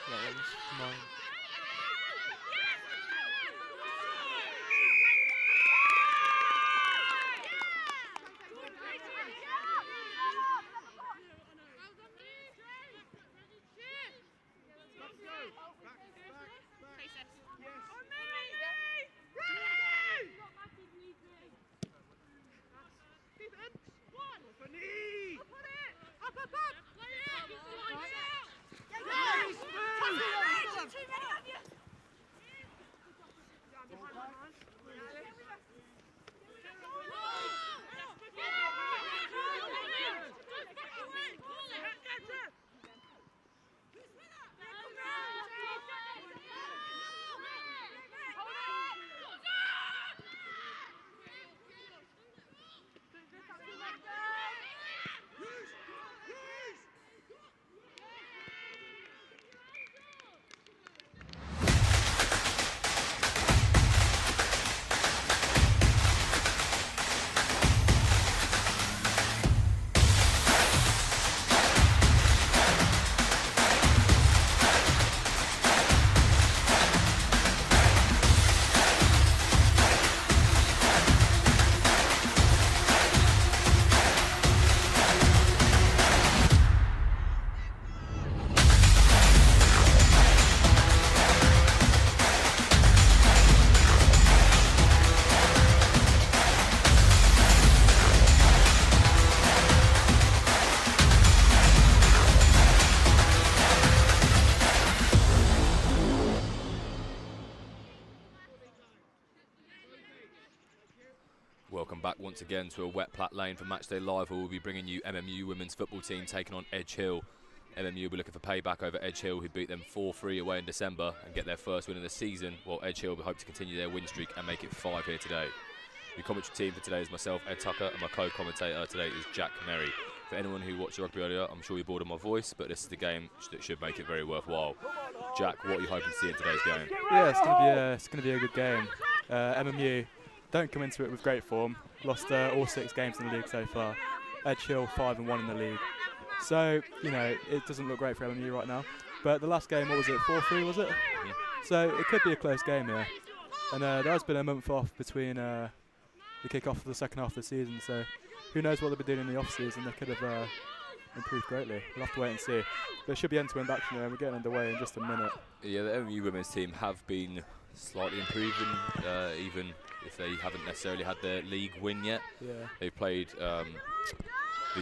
That one's mine. Welcome back once again to a wet Platt Lane for Matchday Live, where we'll be bringing you MMU women's football team taking on Edge Hill. MMU will be looking for payback over Edge Hill, who beat them 4-3 away in December and get their first win of the season, while Edge Hill will hope to continue their win streak and make it 5 here today. The commentary team for today is myself, Ed Tucker, and my co-commentator today is Jack Merry. For anyone who watched rugby earlier, I'm sure you're bored of my voice, but this is the game that should make it very worthwhile. Jack, what are you hoping to see in today's game? Yeah, it's going to be a good game. MMU don't come into it with great form. Lost all 6 games in the league so far. Edge Hill 5-1 in the league. So, you know, it doesn't look great for MMU right now. But the last game, what was it, 4-3 was it? Mm-hmm. So it could be a close game here. And there has been a month off between the kick-off of the second half of the season. So who knows what they'll be doing in the off-season. They could have improved greatly. We'll have to wait and see. But it should be end-to-end action here, and we're getting underway in just a minute. Yeah, the MMU women's team have been slightly improving, even if they haven't necessarily had their league win yet. Yeah. They've played the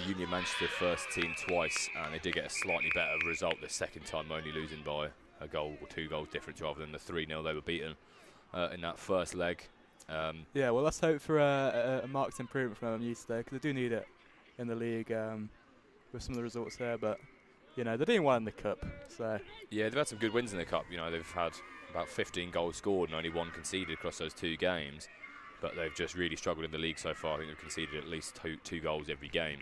Union Manchester first team twice, and they did get a slightly better result this second time, only losing by a goal or 2 goals difference rather than the 3-0 they were beaten in that first leg. Yeah, well, let's hope for a marked improvement from MMU today, because they do need it in the league with some of the results there. But, you know, they're doing well in the Cup. So yeah, they've had some good wins in the Cup. You know, they've had about 15 goals scored and only 1 conceded across those 2 games. But they've just really struggled in the league so far. I think they've conceded at least two goals every game.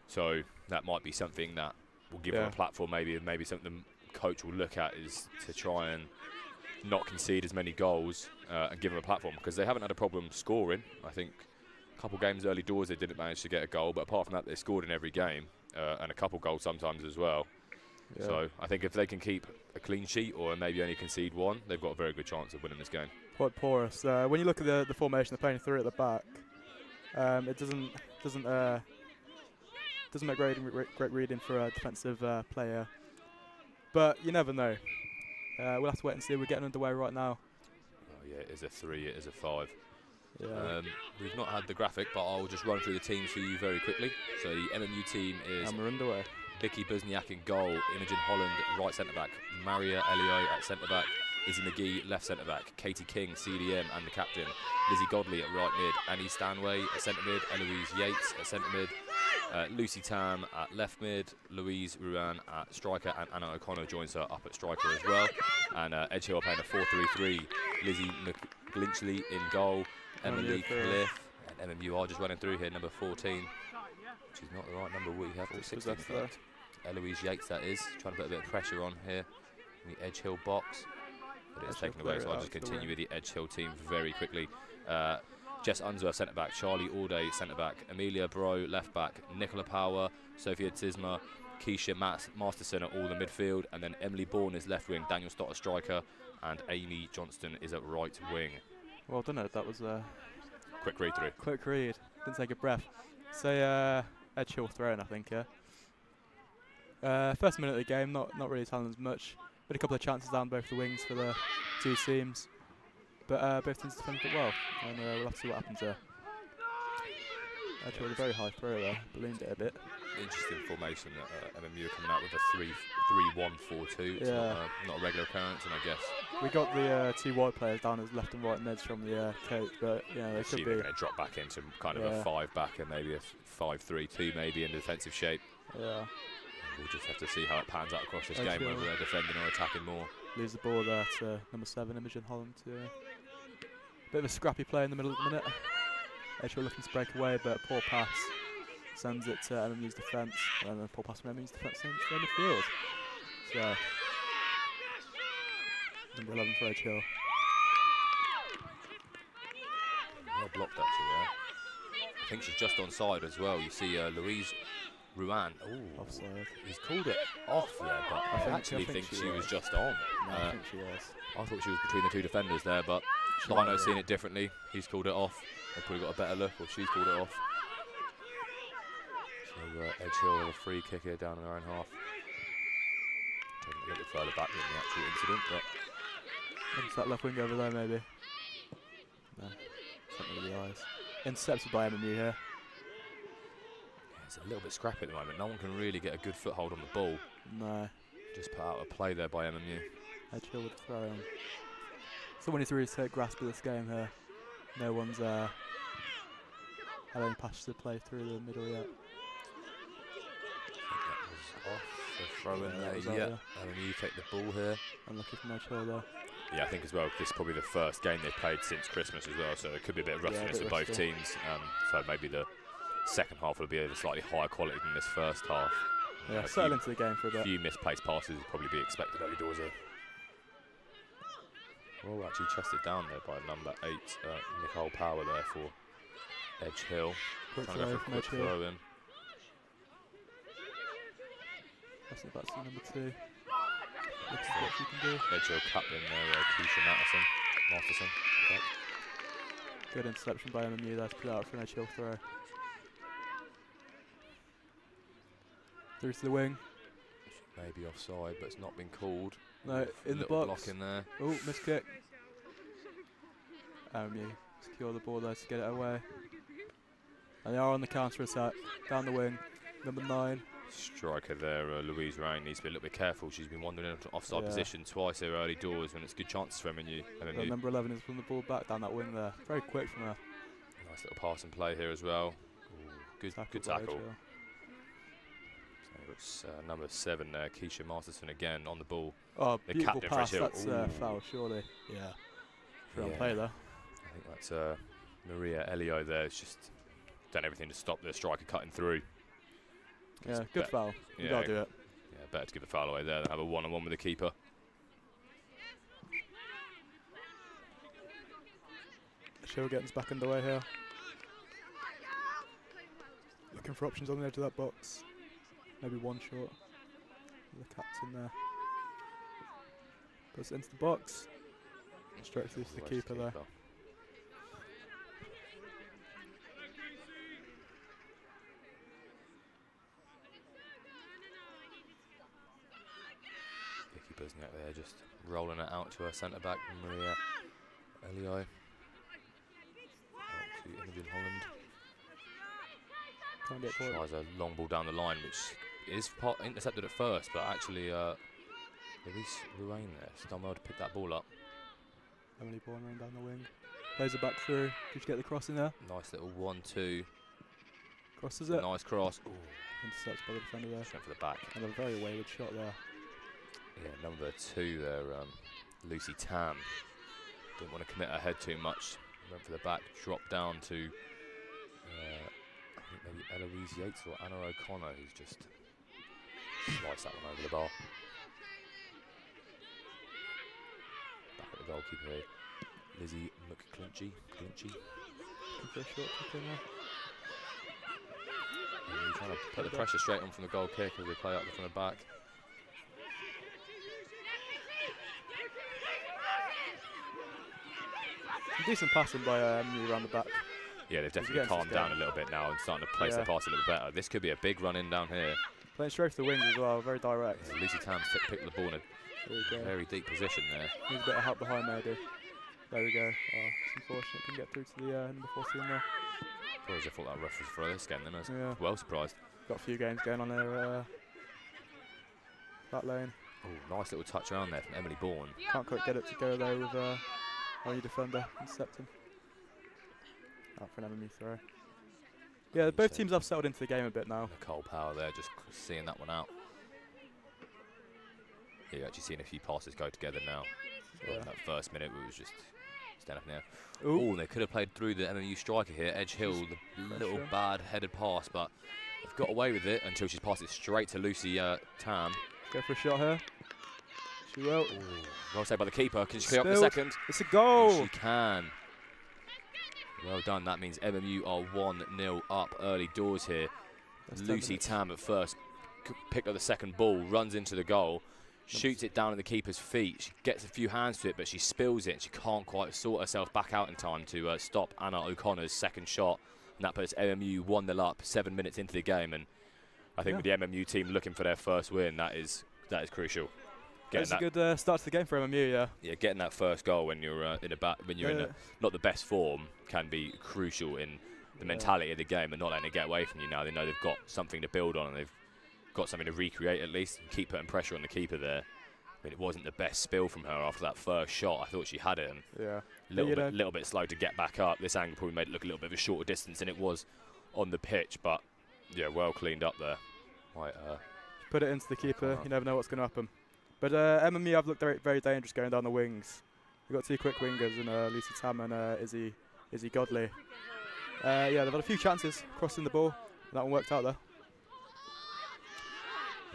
So that might be something that will give them a platform. Maybe something the coach will look at is to try and not concede as many goals and give them a platform, because they haven't had a problem scoring. I think a couple games early doors they didn't manage to get a goal, but apart from that they scored in every game and a couple goals sometimes as well. Yeah. So I think if they can keep a clean sheet or maybe only concede 1, they've got a very good chance of winning this game. Quite porous. When you look at the formation, they're playing 3 at the back. It doesn't make great reading for a defensive player. But you never know. We'll have to wait and see. We're getting underway right now. Oh yeah, it is a 3, it is a 5. Yeah. We've not had the graphic, but I'll just run through the teams for you very quickly. So the MMU team is... And we're underway. Vicky Busniak in goal, Imogen Holland right centre-back, Maria Elio at centre-back, Izzy McGee left centre-back, Katie King, CDM and the captain, Lizzie Godley at right mid, Annie Stanway at centre-mid, Eloise Yates at centre-mid, Lucy Tam at left mid, Louise Ruan at striker, and Anna O'Connor joins her up at striker as well. And Edge Hill are playing a 4-3-3, Lizzie McGlinchley in goal, Emily Cliff, and MMU are just running through here, number 14. Which is not the right number we have, or 16 in fact. Eloise Yates, that is, trying to put a bit of pressure on here in the Edge Hill box. But it's taken away, so I'll just continue with the Edge Hill team very quickly. Jess Unsworth, centre-back, Charlie Alday, centre-back, Amelia Bro, left-back, Nicola Power, Sophia Tisma, Keisha Masterson at all the midfield, and then Emily Bourne is left wing, Daniel Stott a striker, and Amy Johnston is at right wing. Well done, Ed. That was a Quick read through. quick read. Didn't take a breath. Say Ed Hill throwing, I think, yeah. First minute of the game, not really telling us much. But a couple of chances down both the wings for the two teams. But both teams defended it well, and we'll have to see what happens there. Ed Hill with a very high throw there, ballooned it a bit. Interesting formation that MMU are coming out with a 3-1-4-2. It's not a regular occurrence, and I guess We got the two wide players down as left and right mids from the coach, but they could be going to drop back into kind of a 5-back and maybe a 5-3-2 maybe in defensive shape. Yeah. We'll just have to see how it pans out across this Ed game, Hill whether they're defending or attacking more. lose the ball there to number 7, Imogen Holland. Bit of a scrappy play in the middle of the minute. Ed Hill looking to break away, but poor pass sends it to MMU's defence, and then poor pass from MMU's defence sends it to midfield. So, number 11 for Ed Hill. Well blocked actually there. I think she's just onside as well. You see Louise Ruan. Oh, Offside. He's called it off there, but I actually think she was just on. No, I think she was. I thought she was between the two defenders there, but She Lino's might be. seen it differently. He's called it off. They've probably got a better look, or she's called it off. So Edge Hill with a free kick here down in their own half. Taking a little bit further back than the actual incident, but It's that left wing over there, maybe. No, something with the eyes. Intercepted by MMU here. yeah, it's a little bit scrappy at the moment. No one can really get a good foothold on the ball. No, Just put out a play there by MMU. Edge Hill with the throw in. Someone needs to really take grasp of this game here. No one's had any passes to play through the middle yet. I think that was off. The throw in Yeah, that was there. out, Yeah, MMU take the ball here. Unlucky from Edge Hill there. Yeah, I think as well, this is probably the first game they've played since Christmas as well, so there could be a bit of Yeah, a rustiness bit of both rusty. teams. So maybe the second half will be of a slightly higher quality than this first half. Yeah, a settle into the game for a few, bit. few misplaced passes would probably be expected early doors here. Well, actually chested down there by number 8, Nicole Power there for Edge Hill. Quick Trying to throw go for a from quick Edge Hill. throw in. Passing it back to number 2. Looks at what she can do. Edge Hill captain there, Keisha Masterson. Okay. Good interception by MMU there to put it out for an Edge Hill throw. Through to the wing. Maybe offside, but it's not been called. No, in the Little box. block in there. Oh, missed kick. MMU secure the ball there to get it away. And they are on the counter attack. Down the wing. Number 9. Striker there, Louise Rain, needs to be a little bit careful. She's been wandering into offside Yeah. position twice here early doors when it's good chances for MMU. But number 11 is pulling the ball back down that wing there. Very quick from her. Nice little pass and play here as well. Ooh, good Tackle good by Edge tackle. Hill. So it's number 7 there, Keisha Masterson again on the ball. Oh, The beautiful captain for pass. Edge Hill. That's Ooh. foul, surely. Yeah. Fair on Yeah. play there. I think that's Maria Elio there. It's just done everything to stop the striker cutting through. Yeah, It's good bet- foul. You yeah. gotta do it. Yeah, better to give the foul away there than have a one-on-one with the keeper. Show getting us back underway here. Looking for options on the edge of that box. Maybe one short. The captain there. Puts it into the box. Straight through to the Where's keeper there. Vicky Busniak there, just rolling it out to her centre back, Maria Elio. Out to Imogen Holland. Can't get caught. Tries a long ball down the line, which is intercepted at first, but actually Louise Ruane there, she's done well to pick that ball up. Emily Bourne running down the wing. Plays it back through. Did you get the cross in there? Nice little 1-2, Crosses it. nice cross. Ooh, Intercepts by the defender there. straight for the back. And a very wayward shot there. Yeah, number 2 there, Lucy Tam. Didn't want to commit her head too much. Went for the back, dropped down to I think maybe Eloise Yates or Anna O'Connor, who's just sliced that one over the bar. Back at the goalkeeper here, Lizzie McClinchy. Looking for a short kick in there. Trying to put the pressure straight on from the goal kick as they play up from the back. Decent passing by MU around the back. Yeah, they've definitely calmed down a little bit now and starting to place their pass a little bit better. This could be a big run in down here. Playing straight to the wings as well, very direct. Yeah, Lucy Tam's picked the ball in a very deep position there. Needs a bit of help behind maybe. There we go. Oh, it's unfortunate. Couldn't get through to the number 14 there. Probably I thought that ref was for this game then. I was well surprised. Got a few games going on there. That lane. Oh, nice little touch around there from Emily Bourne. Can't quite get it to go there with our new defender intercepting. Out for an MMU throw. Yeah, both teams have settled into the game a bit now. Nicole Power there, just seeing that one out. Yeah, you're actually seeing a few passes go together now. Yeah. That first minute, we was just standing up in there. Oh, they could have played through the MMU striker here, Edge Hill, the little bad headed pass, but they've got away with it until she's passed it straight to Lucy Tam. Go for a shot here. She will. Ooh, well saved by the keeper. Can she clear up the second? It's a goal. And she can. Well done. That means MMU are 1-0 up early doors here. Lucy Tam at first picked up the second ball, runs into the goal, shoots it down at the keeper's feet. She gets a few hands to it, but she spills it. She can't quite sort herself back out in time to stop Anna O'Connor's second shot. And that puts MMU 1-0 up 7 minutes into the game. And I think with the MMU team looking for their first win, that is crucial. That's a good start to the game for MMU, yeah. Yeah, getting that first goal when you're in not the best form can be crucial in the mentality of the game, and not letting it get away from you. Now they know they've got something to build on, and they've got something to recreate at least, and keep putting pressure on the keeper there. I mean, it wasn't the best spill from her after that first shot. I thought she had it, and little bit slow to get back up. This angle probably made it look a little bit of a shorter distance than it was on the pitch, but yeah, well cleaned up there. Right, put it into the keeper. You never know what's going to happen. But MMU have looked very, very dangerous going down the wings. We've got two quick wingers in Lucy Tam and Izzy Godley. Yeah, they've had a few chances crossing the ball, and that one worked out there.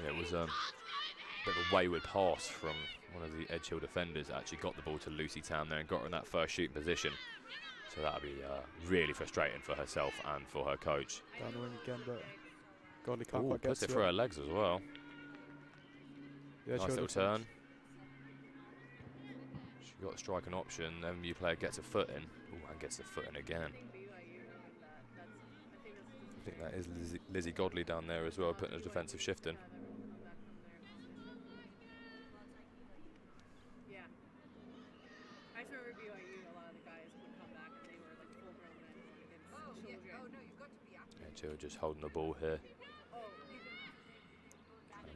Yeah, it was a bit of a wayward pass from one of the Edge Hill defenders. Actually got the ball to Lucy Tam there and got her in that first shooting position. So that'll be really frustrating for herself and for her coach. Down the wing again, but Godley can't quite get puts it through her legs as well. Yeah, nice little turn. She got a striking option. MMU player gets a foot in. Ooh, and gets a foot in again. I think that is Lizzie Godley down there as well, putting a defensive shift in. Yeah. I remember BYU, a lot of the guys would come back and they were like full-grown men against children. Oh no, you've got to be active. Yeah, Jill just holding the ball here.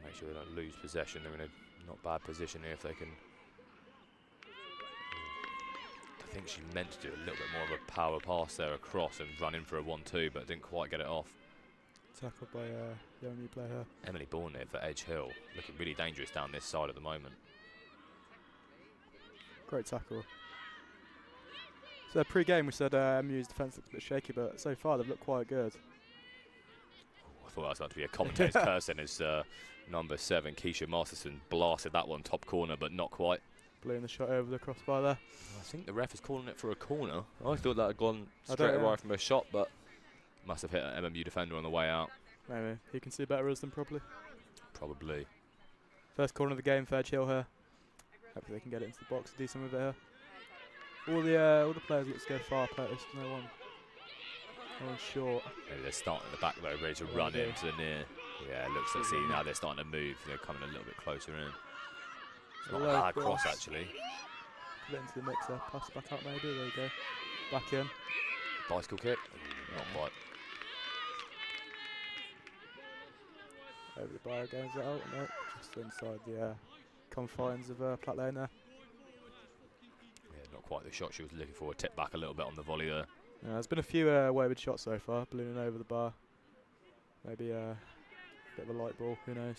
Make sure they don't lose possession. They're in a not bad position here if they can. I think she meant to do a little bit more of a power pass there across and run in for a 1-2, but didn't quite get it off. Tackled by the MMU player. Emily Bourne here for Edge Hill, looking really dangerous down this side at the moment. Great tackle. So pre-game we said MU's defence looks a bit shaky, but so far they've looked quite good. I thought that was going to be a commentator's person as number 7, Keisha Masterson, blasted that one top corner, but not quite. Blew in the shot over the crossbar there. I think the ref is calling it for a corner. I thought that had gone straight away from a shot, but must have hit an MMU defender on the way out. Maybe. He can see better us than probably. Probably. First corner of the game for Edge Hill here. Hopefully they can get it into the box and do something with it here. All the players look to go far post. No one's short. Maybe they're starting at the back though, ready to run into the near. Yeah, it looks like now they're starting to move. They're coming a little bit closer in. It's not a bad cross actually. Put it into the mixer. Pass back out maybe. There you go. Back in. Bicycle kick. Not quite. Over the bar goes it out. No, just inside the confines of Platt Lane there. Yeah, not quite the shot she was looking for. Tip back a little bit on the volley there. Yeah, there's been a few wayward shots so far, ballooning over the bar. Maybe a bit of a light ball, who knows.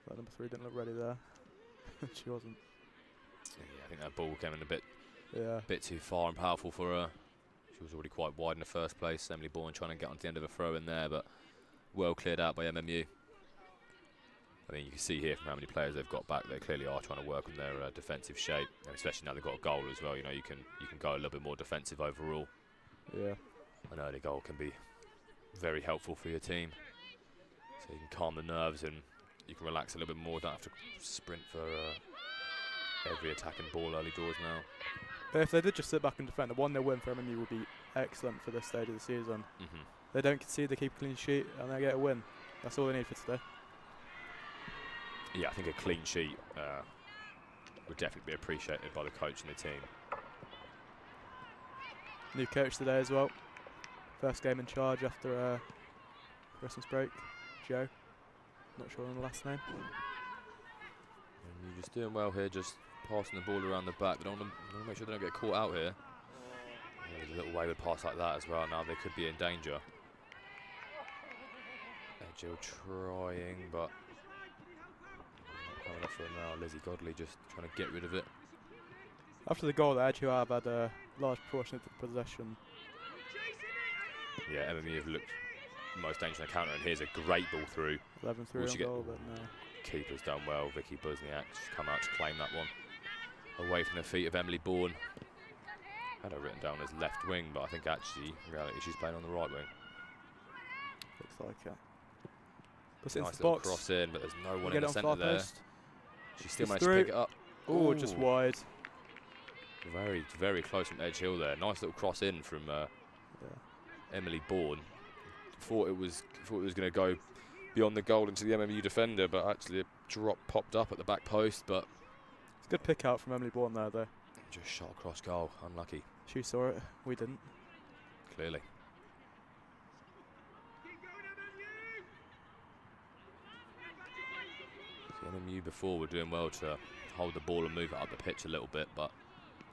That number 3 didn't look ready there. She wasn't. Yeah, I think that ball came in a bit too far and powerful for her. She was already quite wide in the first place. Emily Bourne trying to get onto the end of a throw in there, but well cleared out by MMU. I mean, you can see here from how many players they've got back. They clearly are trying to work on their defensive shape, and especially now they've got a goal as well. You know, you can go a little bit more defensive overall. Yeah. An early goal can be very helpful for your team. So you can calm the nerves and you can relax a little bit more. Don't have to sprint for every attacking ball early doors now. But if they did just sit back and defend, the 1-0 win for MMU would be excellent for this stage of the season. Mm-hmm. They don't concede, they keep a clean sheet, and they get a win. That's all they need for today. Yeah, I think a clean sheet would definitely be appreciated by the coach and the team. New coach today as well. First game in charge after Christmas break. Joe. Not sure on the last name. And you're just doing well here, just passing the ball around the back. They don't want to make sure they don't get caught out here. Yeah, there's a little wayward pass like that as well. Now they could be in danger. Jill trying, but not coming off for them now. Lizzie Godley just trying to get rid of it. After the goal, the Edge who have had a large portion of the possession. Yeah, MMU have looked most dangerous on the counter, and here's a great ball through. 11-3 on goal, but no. Keeper's done well. Vicky Busniak just come out to claim that one. Away from the feet of Emily Bourne. Had her written down as left wing, but I think actually, in reality, she's playing on the right wing. Looks like it. Puts it Nice into the little box. cross in, but there's no one Get in the on centre far there. post. She still It's managed through. to pick it up. Oh, just wide. Very, very close from Edge Hill there. Nice little cross in from Emily Bourne. Thought it was going to go beyond the goal into the MMU defender, but actually a drop popped up at the back post. But It's a good pick out from Emily Bourne there, though. just shot across goal. Unlucky, She saw it. We didn't. clearly. The MMU before were doing well to hold the ball and move it up the pitch a little bit, but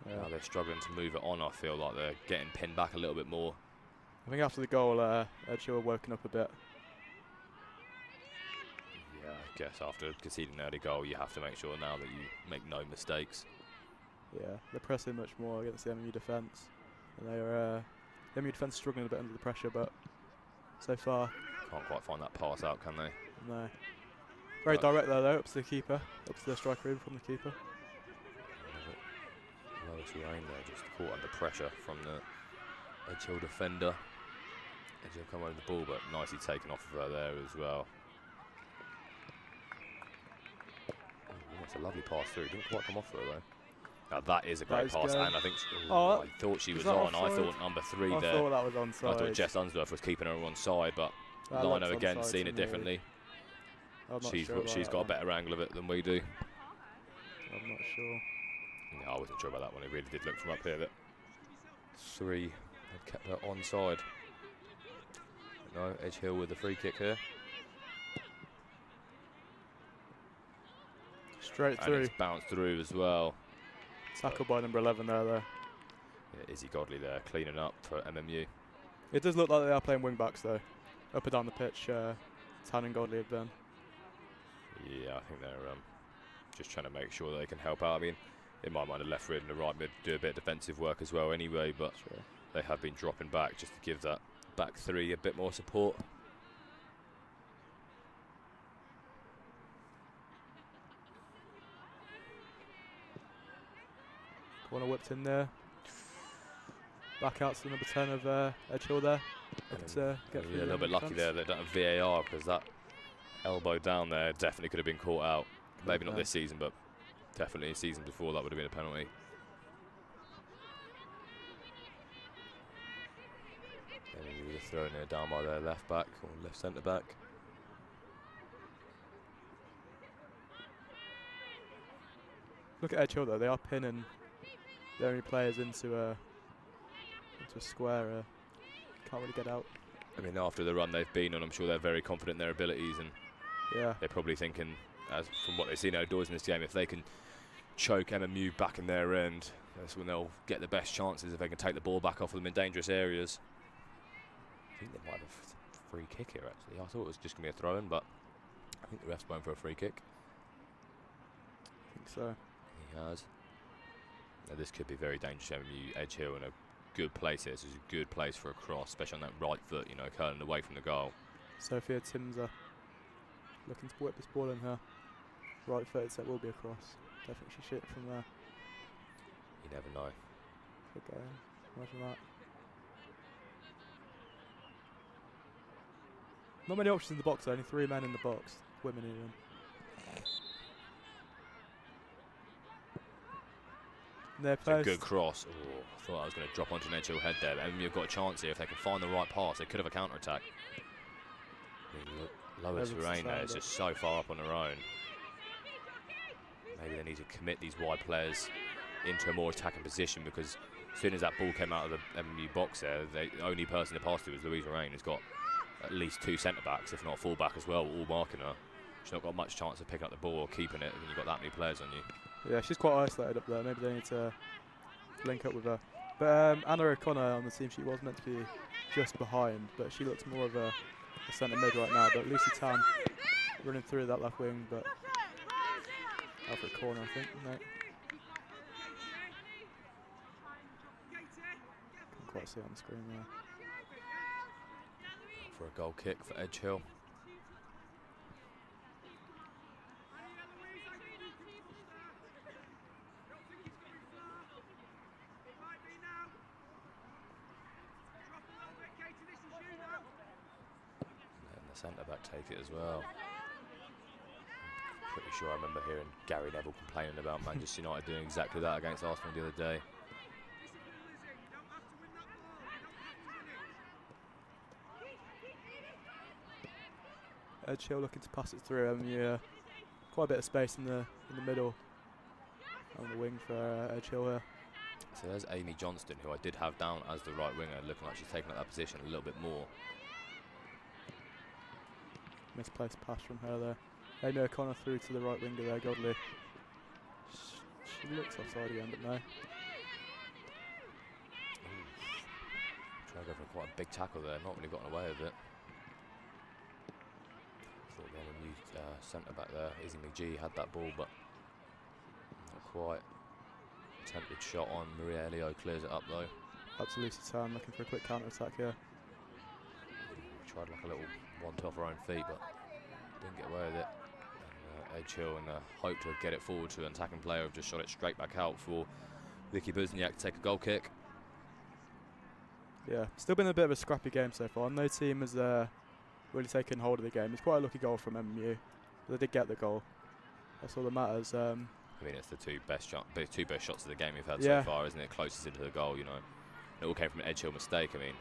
now they're struggling to move it on. I feel like they're getting pinned back a little bit more. I think after the goal, Edge Hill were woken up a bit. Yeah, I guess after conceding an early goal, you have to make sure now that you make no mistakes. Yeah, they're pressing much more against the MMU defence. And the MMU defence struggling a bit under the pressure, but so far, Can't quite find that pass out, can they? no. Very Right. direct there, though, up to the keeper, up to the striker room from the keeper. Lois Rain there, just caught under pressure from the Edge Hill defender. Edge Hill come over the ball, but nicely taken off of her there as well. Oh, that's a lovely pass through. Didn't quite come off for her though. Now that is a great pass, good. and I think Oh, I thought she is was that on. I offside? thought number 3 I there. thought that was onside. I thought Jess Unsworth was keeping her on side, but That Lino looks again onside seen to it me. differently. I'm not She's sure about got a that one. better angle of it than we do. I'm not sure. No, I wasn't sure about that one. It really did look from up here that 3 had kept her onside. No, Edge Hill with the free kick here. Straight And through. it's bounced through as well. Tackled by number 11 there, though. Yeah, Izzy Godley there cleaning up for MMU. It does look like they are playing wing backs, though. Up and down the pitch, Tan and Godley have been. Yeah, I think they're just trying to make sure that they can help out. I mean, in my mind, the left mid and the right mid do a bit of defensive work as well anyway, but Sure. they have been dropping back just to give that back 3 a bit more support. Corner whipped in there. Back out to number 10 of Edge Hill there. Looking to get through Yeah, a the little bit lucky defence. there. They don't have VAR because that elbow down there definitely could have been caught out. Maybe not Okay. this season, but definitely a season before that would have been a penalty. And we were throwing it down by their left back or left centre back. Look at Edge Hill, though. They are pinning their only players into a square. Can't really get out. I mean, after the run they've been on, I'm sure they're very confident in their abilities, and Yeah. they're probably thinking, as from what they've seen outdoors in this game, if they can choke MMU back in their end, that's when they'll get the best chances, if they can take the ball back off of them in dangerous areas. I think they might have a free kick here, actually. I thought it was just going to be a throw-in, but I think the ref's going for a free kick. I think so. He has. Now, this could be very dangerous. MMU Edge Hill in a good place here. This is a good place for a cross, especially on that right foot, you know, curling away from the goal. Sophia Timser looking to whip this ball in her right foot, so it will be a cross. Definitely she shit from there. You never know. Good game. Imagine that. Not many options in the box, only 3 men in the box. Women even. It's a good cross. Oh, I thought I was going to drop onto an Edge Hill head there. But you've got a chance here if they can find the right pass. They could have a counter attack. Lois Lorraine there is just so far up on their own. Maybe they need to commit these wide players into a more attacking position, because as soon as that ball came out of the MMU box there, the only person to pass to was Louise Lorraine, who's got at least 2 centre-backs, if not full-back as well, all marking her. She's not got much chance of picking up the ball or keeping it when you've got that many players on you. Yeah, she's quite isolated up there. Maybe they need to link up with her. But Anna O'Connor on the team sheet was meant to be just behind, but she looks more of a centre mid right now. But Lucy Tam running through that left wing, but out for a corner, I think. No. Can't quite see it on the screen there. For a goal kick for Edge Hill. Centre-back take it as well. I'm pretty sure I remember hearing Gary Neville complaining about Manchester United doing exactly that against Arsenal the other day. Edge Hill looking to pass it through. Quite a bit of space in the middle on the wing for Edge Hill here. So there's Amy Johnston, who I did have down as the right winger, looking like she's taken up that position a little bit more. Misplaced pass from her there. Amy O'Connor through to the right winger there, Godley. She looks offside again, but no. Trying to go for quite a big tackle there, not really gotten away with it. Thought they had a new centre-back there. Izzy McGee had that ball, but not quite. Attempted shot on. Maria Elio clears it up though. Up to Lucy Tan, looking for a quick counter-attack here. Tried like a little one to off her own feet, but didn't get away with it. And Edge Hill, in the hope to get it forward to an attacking player, have just shot it straight back out for Vicky Buzniak to take a goal kick. Yeah, still been a bit of a scrappy game so far. No team has really taken hold of the game. It's quite a lucky goal from MMU. They did get the goal. That's all that matters. I mean, it's the two best shots of the game we've had so far, isn't it? Closest into the goal, you know. It all came from an Edge Hill mistake. I mean,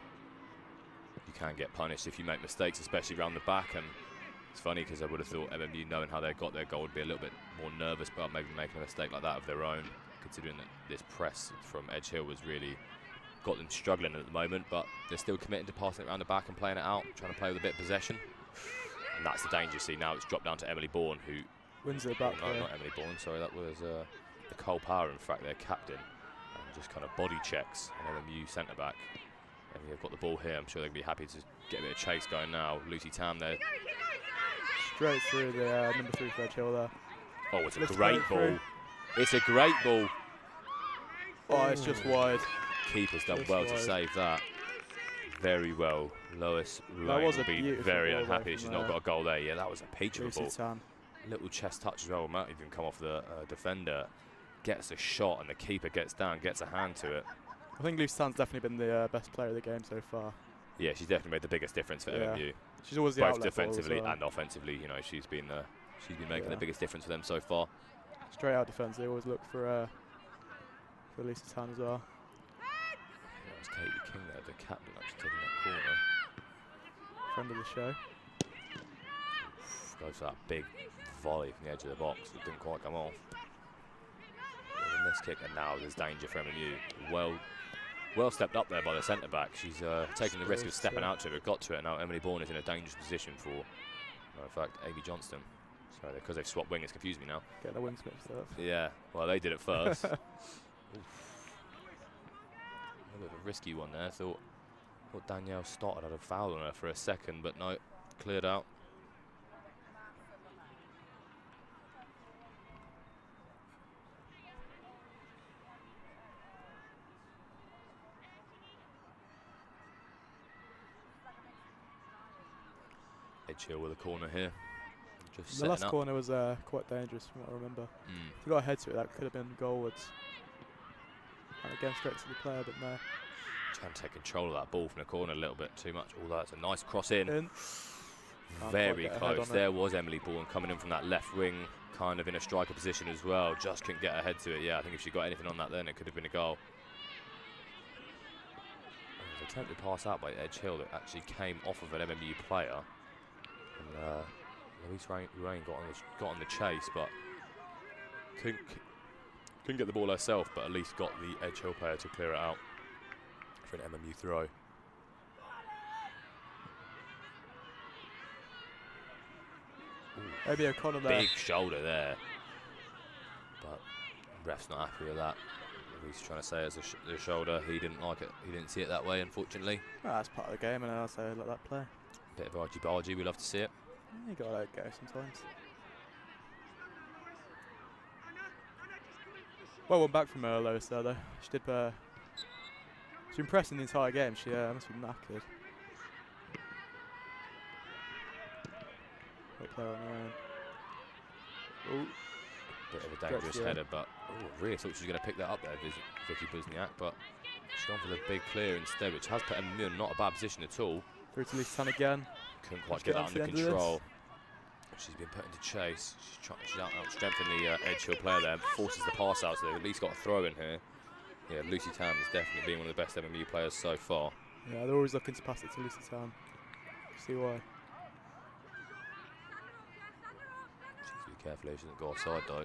you can get punished if you make mistakes, especially around the back. And it's funny because I would have thought MMU, knowing how they got their goal, would be a little bit more nervous about maybe making a mistake like that of their own, considering that this press from Edge Hill was really got them struggling at the moment. But they're still committed to passing it around the back and playing it out, trying to play with a bit of possession. And that's the danger. See, now it's dropped down to Emily Bourne, who wins it back. No, not Emily Bourne. Sorry, that was Nicole Power, in fact, their captain, and just kind of body checks an MMU centre back. And they've got the ball here. I'm sure they'll be happy to get a bit of chase going now. Lucy Tam there. Straight through the number 3 for Edge Hill there. Oh, it's a great ball. It's a great ball. Oh, it's just wide. Keeper's done well to save that. Very well. Lois Lorraine will be very unhappy she's not got a goal there. Yeah, that was a peach of a ball. Tam. Little chest touch as well. Might even come off the defender. Gets a shot and the keeper gets down, gets a hand to it. I think Lucy Tan's definitely been the best player of the game so far. Yeah, she's definitely made the biggest difference for MMU. She's always the both outlet defensively and offensively. You know, she's been making the biggest difference for them so far. Straight out defence, they always look for Lucy Tan as well. That was Katie King there, the captain, actually taking that corner. Friend of the show. Goes for that big volley from the edge of the box. It didn't quite come off. Miss kick, and now there's danger for MMU. Well stepped up there by the centre back. She's taking the risk of stepping out to it, got to it. Now Emily Bourne is in a dangerous position for, in fact, Amy Johnston. Sorry, because they've swapped wing, it's confused me now. Getting the wings mixed up. Yeah, well, they did it first. A bit of a risky one there. Thought Danielle started had a foul on her for a second, but no, cleared out. Edge Hill with a corner here. Just the last corner was quite dangerous from what I remember. If we got a head to it, that could have been goalwards. And again, straight to the player, but no. Trying to take control of that ball from the corner a little bit too much. Although it's a nice cross in. Very close. There was Emily Bourne coming in from that left wing, kind of in a striker position as well. Just couldn't get her head to it. Yeah, I think if she got anything on that then, it could have been a goal. There was an attempted pass out by Edge Hill that actually came off of an MMU player. And Louise Rain got on the chase, but couldn't get the ball herself, but at least got the Edge Hill player to clear it out for an MMU throw. Maybe O'Connor there. Big shoulder there, but ref's not happy with that. He's trying to say it's a shoulder. He didn't like it. He didn't see it that way, unfortunately. Well, that's part of the game, and I'll say let that play. Bit of argy-bargy. We love to see it. You gotta let it go sometimes. Well, one back from her, Lois there, though. She did. She's impressing the entire game. She must be knackered. Player on her own. Ooh. Bit of a dangerous header, but really thought she was going to pick that up there, Vicky Busniak, but she's gone for the big clear instead, which has put MMU in not a bad position at all. Through to Lisa Tan again. Couldn't quite get that under control. She's been put into chase. She's out-strengthened the Edge Hill player there, forces the pass out, so they've at least got a throw in here. Yeah, Lucy Tan has definitely been one of the best MMU players so far. Yeah, they're always looking to pass it to Lucy Tan. See why. Carefully, she doesn't go offside though.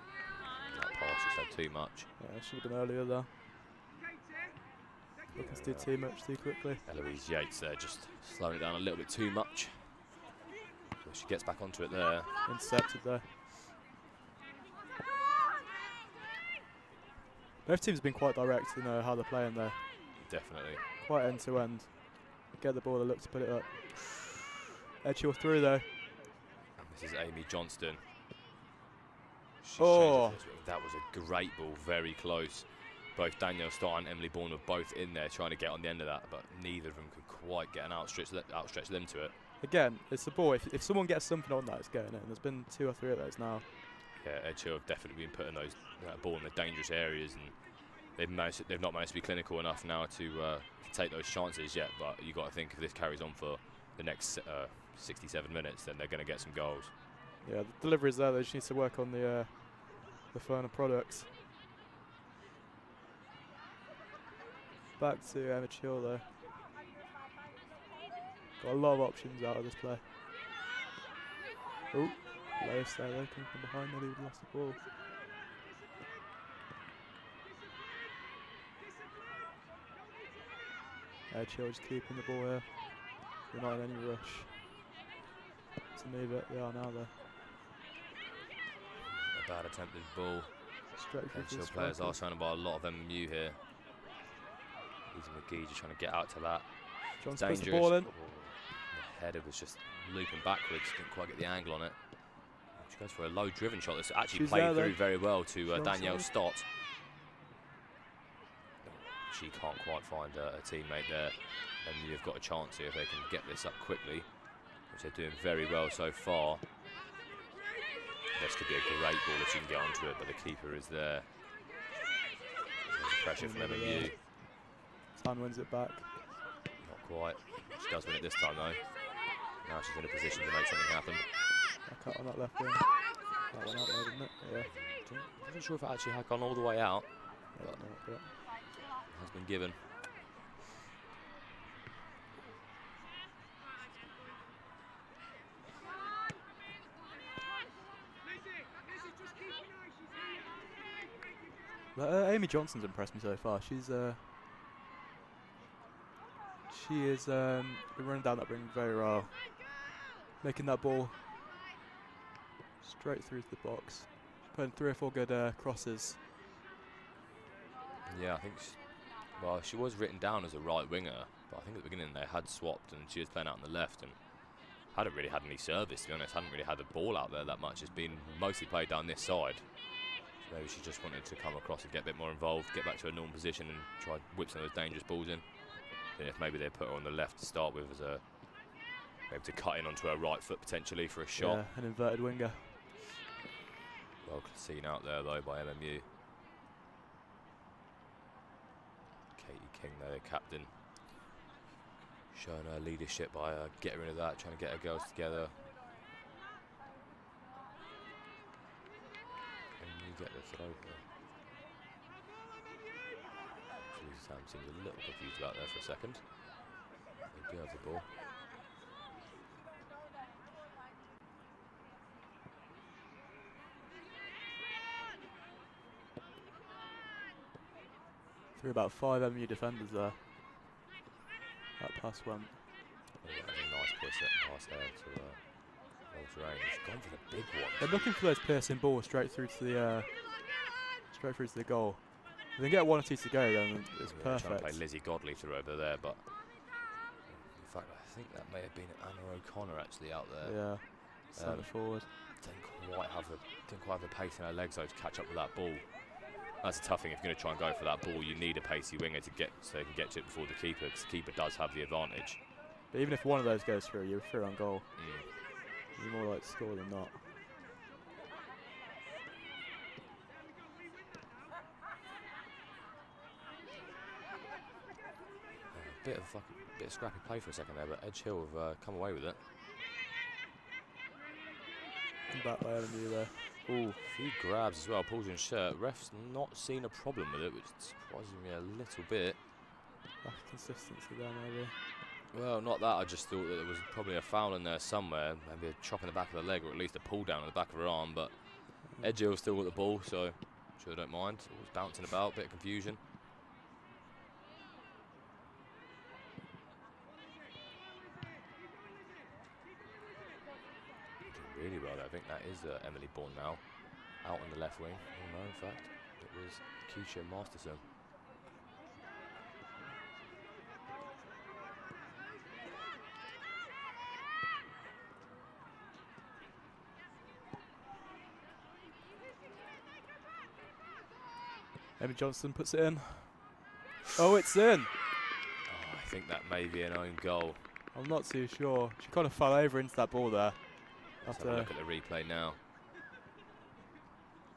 That pass just had too much. Yeah, it should have been earlier there. Looking to do too much too quickly. Eloise Yates there, just slowing it down a little bit too much. So she gets back onto it there. Intercepted there. Both teams have been quite direct in how they're playing there. Definitely. Quite end to end. Get the ball, they look to put it up. Edge Hill through though. And this is Amy Johnston. That was a great ball, very close. Both Danielle Stott and Emily Bourne were both in there trying to get on the end of that, but neither of them could quite get an outstretch them to it. Again, it's the ball. If someone gets something on that, it's going in. There's been 2 or 3 of those now. Yeah, Edge Hill have definitely been putting that ball in the dangerous areas, and they've not managed to be clinical enough now to take those chances yet. But you got to think if this carries on for the next 67 minutes, then they're going to get some goals. Yeah, the delivery's there. They just need to work on the final products. Back to Emma Hill though. Got a lot of options out of this play. Oh, Lois there though, coming from behind, nearly lost the ball. Edge Hill just keeping the ball here. They're not in any rush to move it. They are now though. A bad attempted ball. Edge Hill players are surrounded by a lot of MMU here. Lizzie McGee just trying to get out to that. John's puts the ball in. The header was just looping backwards, didn't quite get the angle on it. She goes for a low driven shot that's actually played through very well to Danielle Stott. She can't quite find a teammate there, and you've got a chance here if they can get this up quickly, which they're doing very well so far. This could be a great ball if she can get onto it, but the keeper is there. There's pressure from MMU. Tan wins it back. Not quite. She does win it this time though. Now she's in a position to make something happen. I cut on that left wing. That went out there, didn't it? Yeah. I'm not sure if it actually had gone all the way out, but it has been given. Amy Johnson's impressed me so far. She is been running down that ring very well, making that ball straight through to the box, putting 3 or 4 good crosses. Yeah, I think she was written down as a right winger, but I think at the beginning they had swapped and she was playing out on the left and hadn't really had any service, to be honest. Hadn't really had the ball out there that much. It's been mostly played down this side. So maybe she just wanted to come across and get a bit more involved, get back to a normal position and try to whip some of those dangerous balls in. And if maybe they put her on the left to start with as maybe to cut in onto her right foot potentially for a shot. Yeah, an inverted winger. Well seen out there though by MMU. Katie King there, the captain, showing her leadership by getting rid of that, trying to get her girls together, it over. Lucy Tam seems a little confused about there for a second. They do have the ball. Through about 5 MU defenders there. That pass went. Oh, that was a nice pass there to Rolls Range. He's gone for the big one. They're looking for those piercing balls straight through to the goal. If they can get 1 or 2 to go, then it's perfect. Trying to play Lizzie Godley through over there, but in fact, I think that may have been Anna O'Connor actually out there. Yeah, centre forward. Didn't quite have the pace in her legs though to catch up with that ball. That's a tough thing. If you're going to try and go for that ball, you need a pacey winger to get so you can get to it before the keeper, because the keeper does have the advantage. But even if one of those goes through, you're through on goal. You're more likely to score than not. Bit of scrappy play for a second there, but Edge Hill have come away with it. Back by LMU there. Ooh, a few grabs as well. Pulls in shirt. Ref's not seen a problem with it, which surprises me a little bit. Lack of consistency there, maybe. Well, not that. I just thought that there was probably a foul in there somewhere. Maybe a chop in the back of the leg, or at least a pull down in the back of her arm. But Edge Hill's still got the ball, so I'm sure they don't mind. Always bouncing about, bit of confusion. Really well there. I think that is Emily Bourne now, out on the left wing. Oh no, in fact, it was Keisha Masterson. Amy Johnson puts it in. Oh, it's in! Oh, I think that may be an own goal. I'm not too sure. She kind of fell over into that ball there. Let's have a look at the replay now.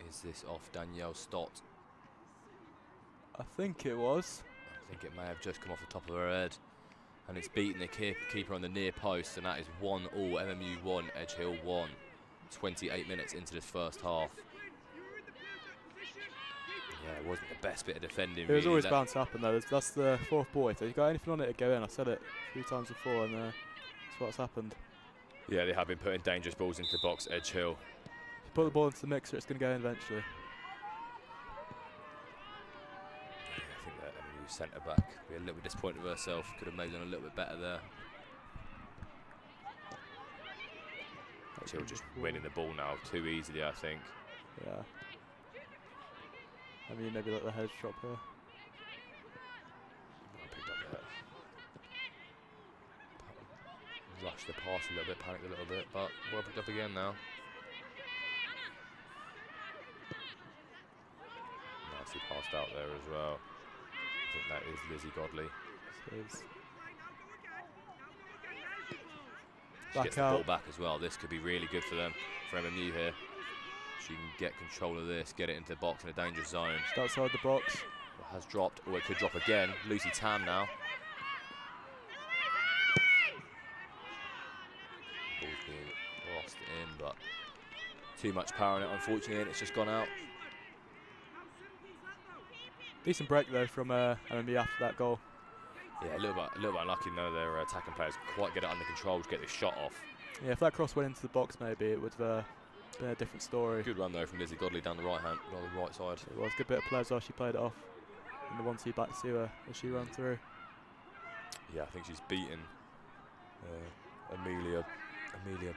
Is this off Danielle Stott? I think it was. I think it may have just come off the top of her head. And it's beaten the keeper on the near post, and that is 1-1. MMU 1, Edge Hill 1. 28 minutes into this first half. Yeah, it wasn't the best bit of defending. It was really. always bound to happen though. That's the 4th ball. If they've got anything on it, it'd go in. I said it a few times before, and that's what's happened. Yeah, they have been putting dangerous balls into the box, Edge Hill. If you put the ball into the mixer, it's going to go in eventually. Yeah, I think that MMU centre back be a little bit disappointed with herself. Could have maybe done a little bit better there. Edge Hill just winning the ball now too easily, I think. Yeah. I mean, maybe let the heads drop here. Picked up there. Rushed the pass a little bit, panicked a little bit, but well picked up again now. Nicely passed out there as well. I think that is Lizzie Godley. She gets the ball back as well. This could be really good for them, for MMU here. She can get control of this, get it into the box in a dangerous zone. Just outside the box. It has dropped, or it could drop again. Lucy Tam now. Ball's being lost in, but too much power on it, unfortunately, and it's just gone out. Decent break though from MMB after that goal. Yeah, a little bit unlucky. None of their attacking players quite get it under control to get this shot off. Yeah, if that cross went into the box, maybe it would have been a different story. Good run though from Lizzie Godley down the right side. It was a good bit of play as well. She played it off in the 1-2 back to her as she ran through. Yeah, I think she's beaten Amelia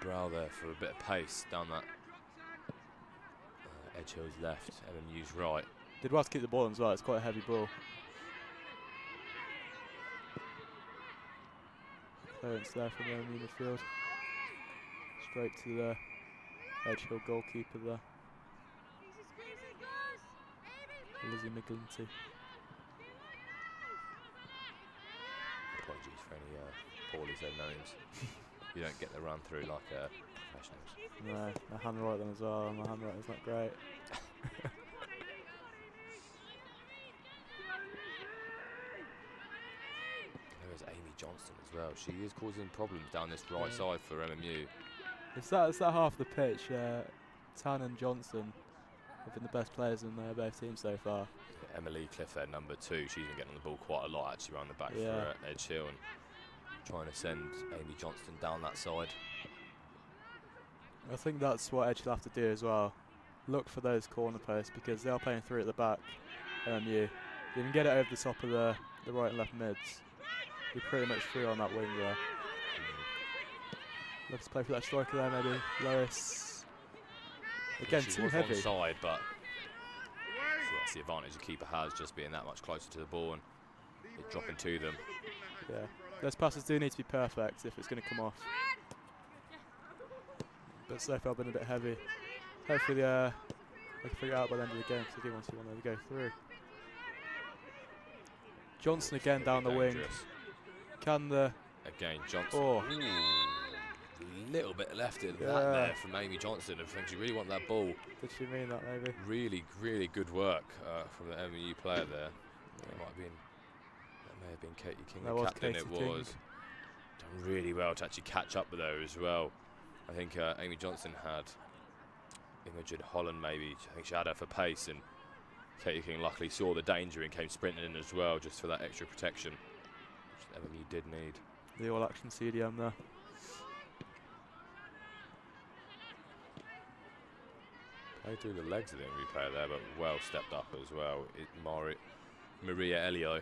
Brow there for a bit of pace down that Edge Hill's left, MMU's right. Did well to keep the ball as well. It's quite a heavy ball. Clearance there from the MMU midfield. Straight to the Edge Hill goalkeeper there. Lizzie McGlinty. Apologies for any poorly said names. You don't get the run through like professionals. No, I handwrite them as well. My handwriting's not great. There's Amy Johnston as well. She is causing problems down this right side for MMU. It's that half of the pitch. Tan and Johnson have been the best players in both teams so far. Emily Cliff there, number 2. She's been getting on the ball quite a lot actually around the back Yeah. for Edge Hill and trying to send Amy Johnston down that side. I think that's what Edge will have to do as well. Look for those corner posts because they are playing 3 at the back. You can get it over the top of the right and left mids. You're pretty much free on that wing there. Looks to play for that striker there, maybe. Lois. Again, she too was heavy. onside, but that's the advantage the keeper has, just being that much closer to the ball and it dropping to them. Yeah, those passes do need to be perfect if it's going to come off. But so far been a bit heavy. Hopefully they can figure it out by the end of the game because they do want to go through. Johnson again down the wing. Can the... Again, Johnson. Oh. Ooh, little bit left in Yeah. that there from Amy Johnston. I think she really wanted that ball. Did she mean that maybe? Really, really good work from the MU player there. It might have been, that may have been Katie King, That the was captain. Katie It King. was done really well to actually catch up with her as well. I think Amy Johnston had Imogen Holland maybe. I think she had her for pace, and Katie King luckily saw the danger and came sprinting in as well, just for that extra protection, which MU did need. The all-action CDM there. Played through the legs of the MU player there, but well stepped up as well. Maria Elio.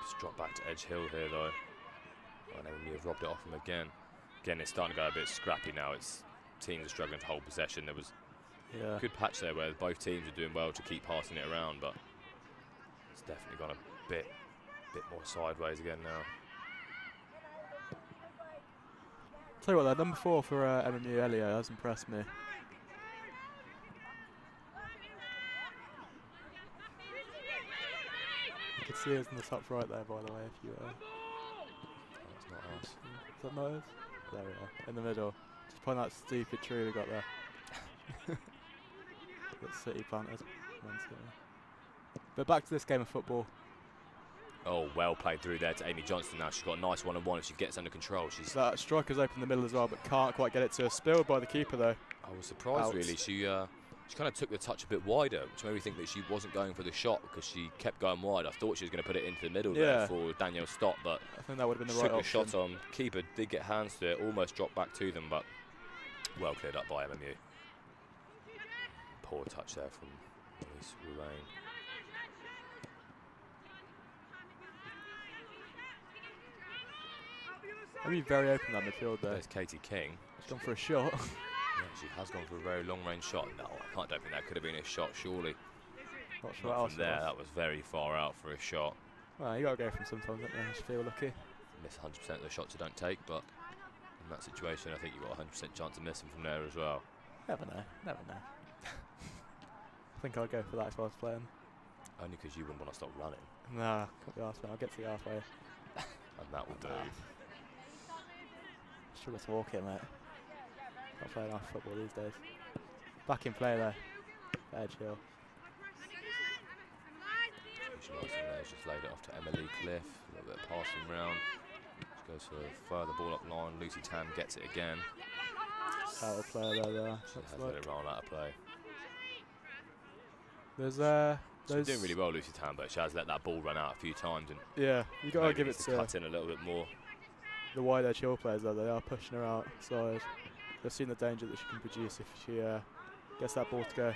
Just dropped back to Edge Hill here though. And MU have robbed it off him again. Again, it's starting to go a bit scrappy now. Teams are struggling to hold possession. There was a good patch there where both teams are doing well to keep passing it around, but it's definitely gone a bit more sideways again now. Tell you what, that number 4 for MMU Elio has impressed me. You can see us in the top right there, by the way, if you... That's not us. Is that not us? There we are, in the middle. Just point that stupid tree we got there. That City planted. But back to this game of football. Oh, well played through there to Amy Johnston now. She's got a nice one-on-one if she gets under control. That striker's open in the middle as well, but can't quite get it to her. Spilled by the keeper, though. I was surprised, really. She kind of took the touch a bit wider, which made me think that she wasn't going for the shot because she kept going wide. I thought she was going to put it into the middle there for Danielle Stott, but I think that would have been the took right the option. shot on. Keeper did get hands to it, almost dropped back to them, but well cleared up by MMU. Poor touch there from Louise Ruane. Maybe very open that midfield there. There's Katie King. She's gone for a shot. Yeah, she has gone for a very long-range shot. No, I don't think that could have been a shot, surely. Not sure Not what else from there, that was very far out for a shot. Well, you got to go from sometimes, don't you? Just feel lucky. Miss 100% of the shots you don't take, but in that situation, I think you've got a 100% chance of missing from there as well. Never know. Never know. I think I'd go for that if I was playing. Only because you wouldn't want to stop running, Nah, can't be arsed, man. I'll get to the halfway. and that will do. Struggle to walk it, mate. Not playing enough football these days. Back in play there. Edge Hill. Just laid it off to Emily Cliff. A little bit of passing round. She goes for a further ball up line. Lucy Tan gets it again. Out of play there. She has let it roll out of play. There's She's doing really well, Lucy Tan, but she has let that ball run out a few times. And yeah, you got to maybe give it needs to cut in a little bit more. the wide edge Hill players though. They are pushing her outside. They've seen the danger that she can produce if she gets that ball to go.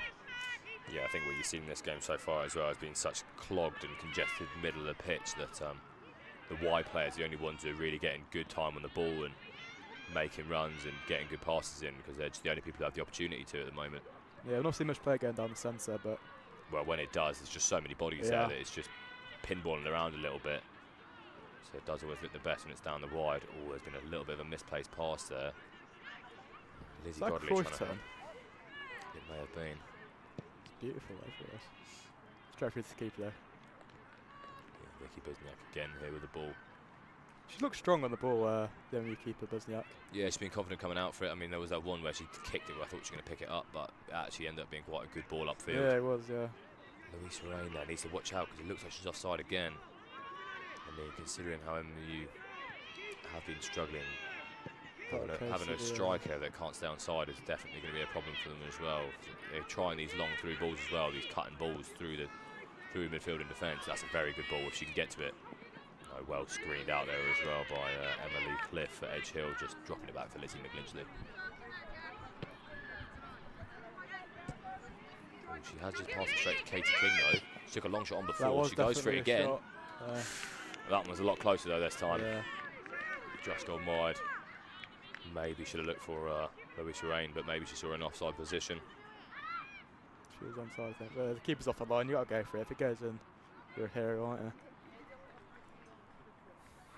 Yeah, I think what you've seen in this game so far as well has been such clogged and congested middle of the pitch that the wide players are the only ones who are really getting good time on the ball and making runs and getting good passes in, because they're just the only people who have the opportunity to at the moment. Yeah, we've not seen much play going down the centre, but Well, when it does, there's just so many bodies there that it's just pinballing around a little bit. So it does always look the best when it's down the wide. Oh, there's been a little bit of a misplaced pass there. Lizzie that Godley Cruyff trying to turn? help. It may have been. It's beautiful though for us. Straight through to the keeper there. Yeah, Vicky Busniak again here with the ball. She looks strong on the ball, the only keeper, Busniak. Yeah, she's been confident coming out for it. I mean, there was that one where she kicked it where I thought she was going to pick it up, but it actually ended up being quite a good ball upfield. Yeah, it was, yeah. Louise Rain there needs to watch out because it looks like she's offside again. I mean, considering how MU have been struggling Having a striker that can't stay on side is definitely going to be a problem for them as well. They're trying these long through balls as well, these cutting balls through midfield and defence. That's a very good ball if she can get to it. Oh, well screened out there as well by Emily Cliff at Edge Hill, just dropping it back for Lizzie McGlinchley. Oh, she has just passed it straight to Katie King though. She took a long shot on before. She goes for it again. That one was a lot closer though this time. Yeah. Just gone wide. Maybe should have looked for Louise Rain, but maybe she saw an offside position. She was onside, I think. The keeper's off the line, you got to go for it. If it goes in, you're a hero, aren't you?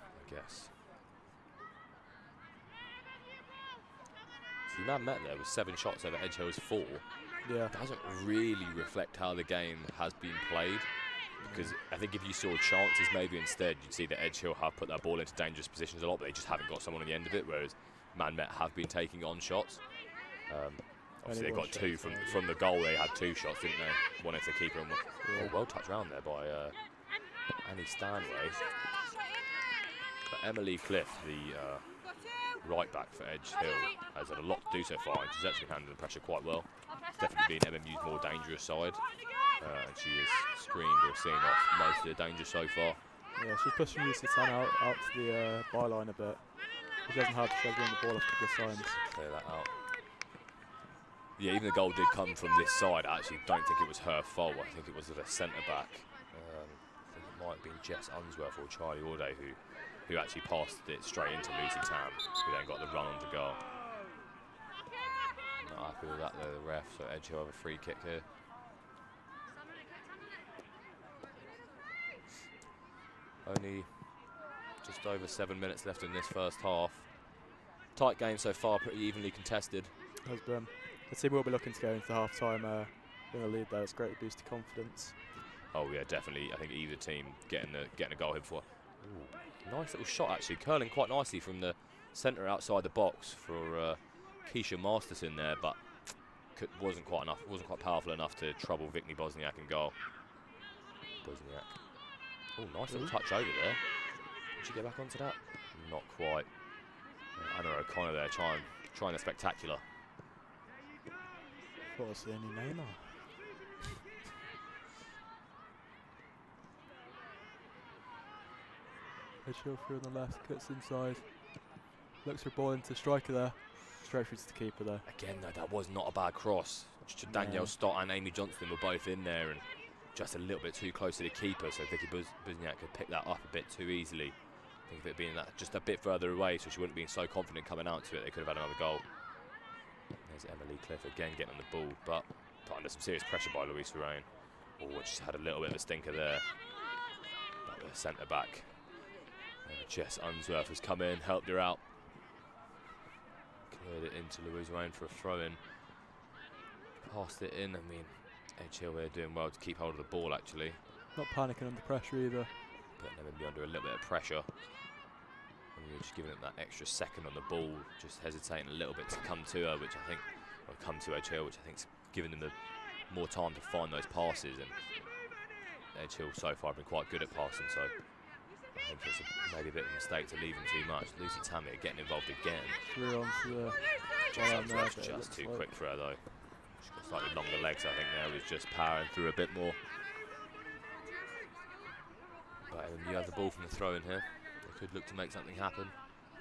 I guess. So the man met there with 7 shots over Edge Hill's 4. Yeah. Doesn't really reflect how the game has been played. Because I think if you saw chances maybe instead, you'd see that Edge Hill have put that ball into dangerous positions a lot, but they just haven't got someone on the end of it, whereas Man Met have been taking on shots. Obviously they got 2 from the goal. They had 2 shots, didn't they? One into the keeper and one. Yeah. Oh, well touched round there by Annie Stanway. But Emily Cliff, the right back for Edge Hill, has had a lot to do so far, and she's actually handled the pressure quite well. It's definitely been MMU's more dangerous side, and she has screened or seen off most of the danger so far. Yeah, she's pushing Lucy Tan out to the byline a bit. She hasn't had to win the ball a couple of times. Clear that out. Yeah, even the goal did come from this side. I actually don't think it was her fault. I think it was the centre back. I think it might have been Jess Unsworth or Charlie Auday who actually passed it straight into Lucy Tam, who then got the run on to goal. Not happy with that though, the ref, so Edge Hill have a free kick here. Only just over 7 minutes left in this first half. Tight game so far, pretty evenly contested. Has been. The team will be looking to go into half time in the lead though. It's a great boost to confidence. Oh yeah, definitely. I think either team getting a goal here before. Ooh, nice little shot actually, curling quite nicely from the centre outside the box for Keisha Masterson there, but wasn't quite enough. Wasn't quite powerful enough to trouble Vicky Bosniak in goal. Bosniak. Oh, nice little touch over there. Did she get back onto that? Not quite. Anna O'Connor there trying the spectacular. Thought I was the only Neymar. Hill through on the left, cuts inside. Looks for a ball into striker there. Straight through to the keeper there. Again though, that was not a bad cross. Danielle Stott and Amy Johnston were both in there and just a little bit too close to the keeper, so Vicky Buzniak could pick that up a bit too easily. I think if it had been that just a bit further away, so she wouldn't have been so confident coming out to it, they could have had another goal. There's Emily Cliff again getting on the ball, but put under some serious pressure by Louise Rain. Oh, she's had a little bit of a stinker there. But the centre back, Jess Unsworth, has come in, helped her out. Cleared it into Louise Rain for a throw-in. Passed it in. I mean, Edge Hill here doing well to keep hold of the ball actually. Not panicking under pressure either. Putting them under a little bit of pressure. And you're just giving them that extra second on the ball, just hesitating a little bit to come to her, which I think, or come to Edge Hill, which I think's giving them more time to find those passes. And Edge Hill so far have been quite good at passing, so I think it's maybe a bit of a mistake to leave them too much. Lucy Tammy getting involved again. Through onto the just too quick for her though. She's got slightly longer legs, I think there, was just powering through a bit more. But you have the ball from the throw in here. They could look to make something happen,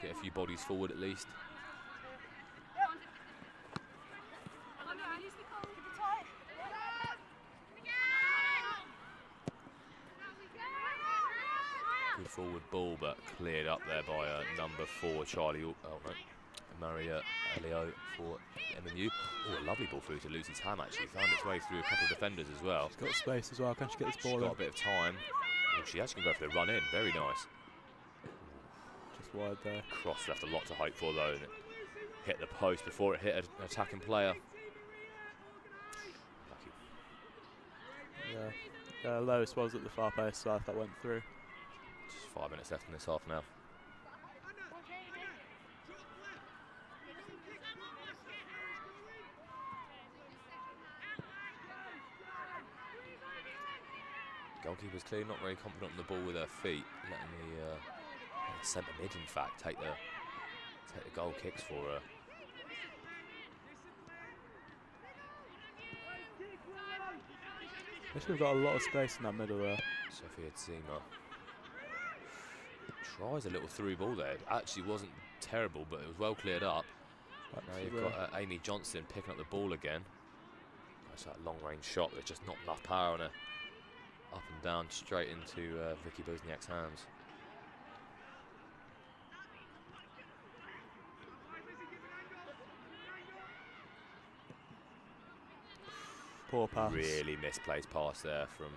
get a few bodies forward at least. Good forward ball, but cleared up there by number 4, Charlie. Maria Elio for MMU. Oh, a lovely ball through to Lucy Tam actually. Found its way through a couple of defenders as well. She's got space as well. Can she get this ball in? She's got a bit of time. Oh, she actually can go for the run in. Very nice. Just wide there. Cross left a lot to hope for though, and it hit the post before it hit an attacking player. Lucky. Yeah. Lowest was at the far post, so that went through. Just 5 minutes left in this half now. Goalkeeper's clearly not very confident on the ball with her feet, letting the centre mid, in fact, take Take the goal kicks for her. They should have got a lot of space in that middle there. Sophia Tzima tries a little through ball there. It actually wasn't terrible, but it was well cleared up. Now you've got Amy Johnson picking up the ball again. That's that long-range shot. There's just not enough power on her. Up and down, straight into Vicky Buzniak's hands. Poor pass. Really misplaced pass there from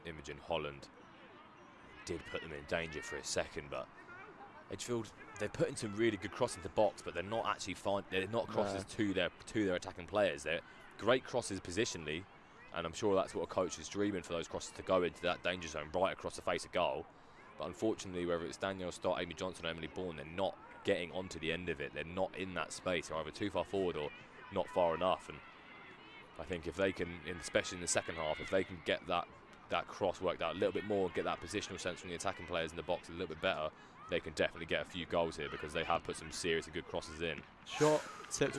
Imogen Holland. Did put them in danger for a second, but Edgefield, they're putting some really good crosses into the box, but they're not actually they're not crosses to their attacking players. They're great crosses positionally, and I'm sure that's what a coach is dreaming for, those crosses to go into that danger zone right across the face of goal. But unfortunately, whether it's Danielle Stott, Amy Johnson or Emily Bourne, they're not getting onto the end of it. They're not in that space. They're either too far forward or not far enough. And I think if they can, especially in the second half, if they can get that cross worked out a little bit more, get that positional sense from the attacking players in the box a little bit better, they can definitely get a few goals here, because they have put some seriously good crosses in. Shot tips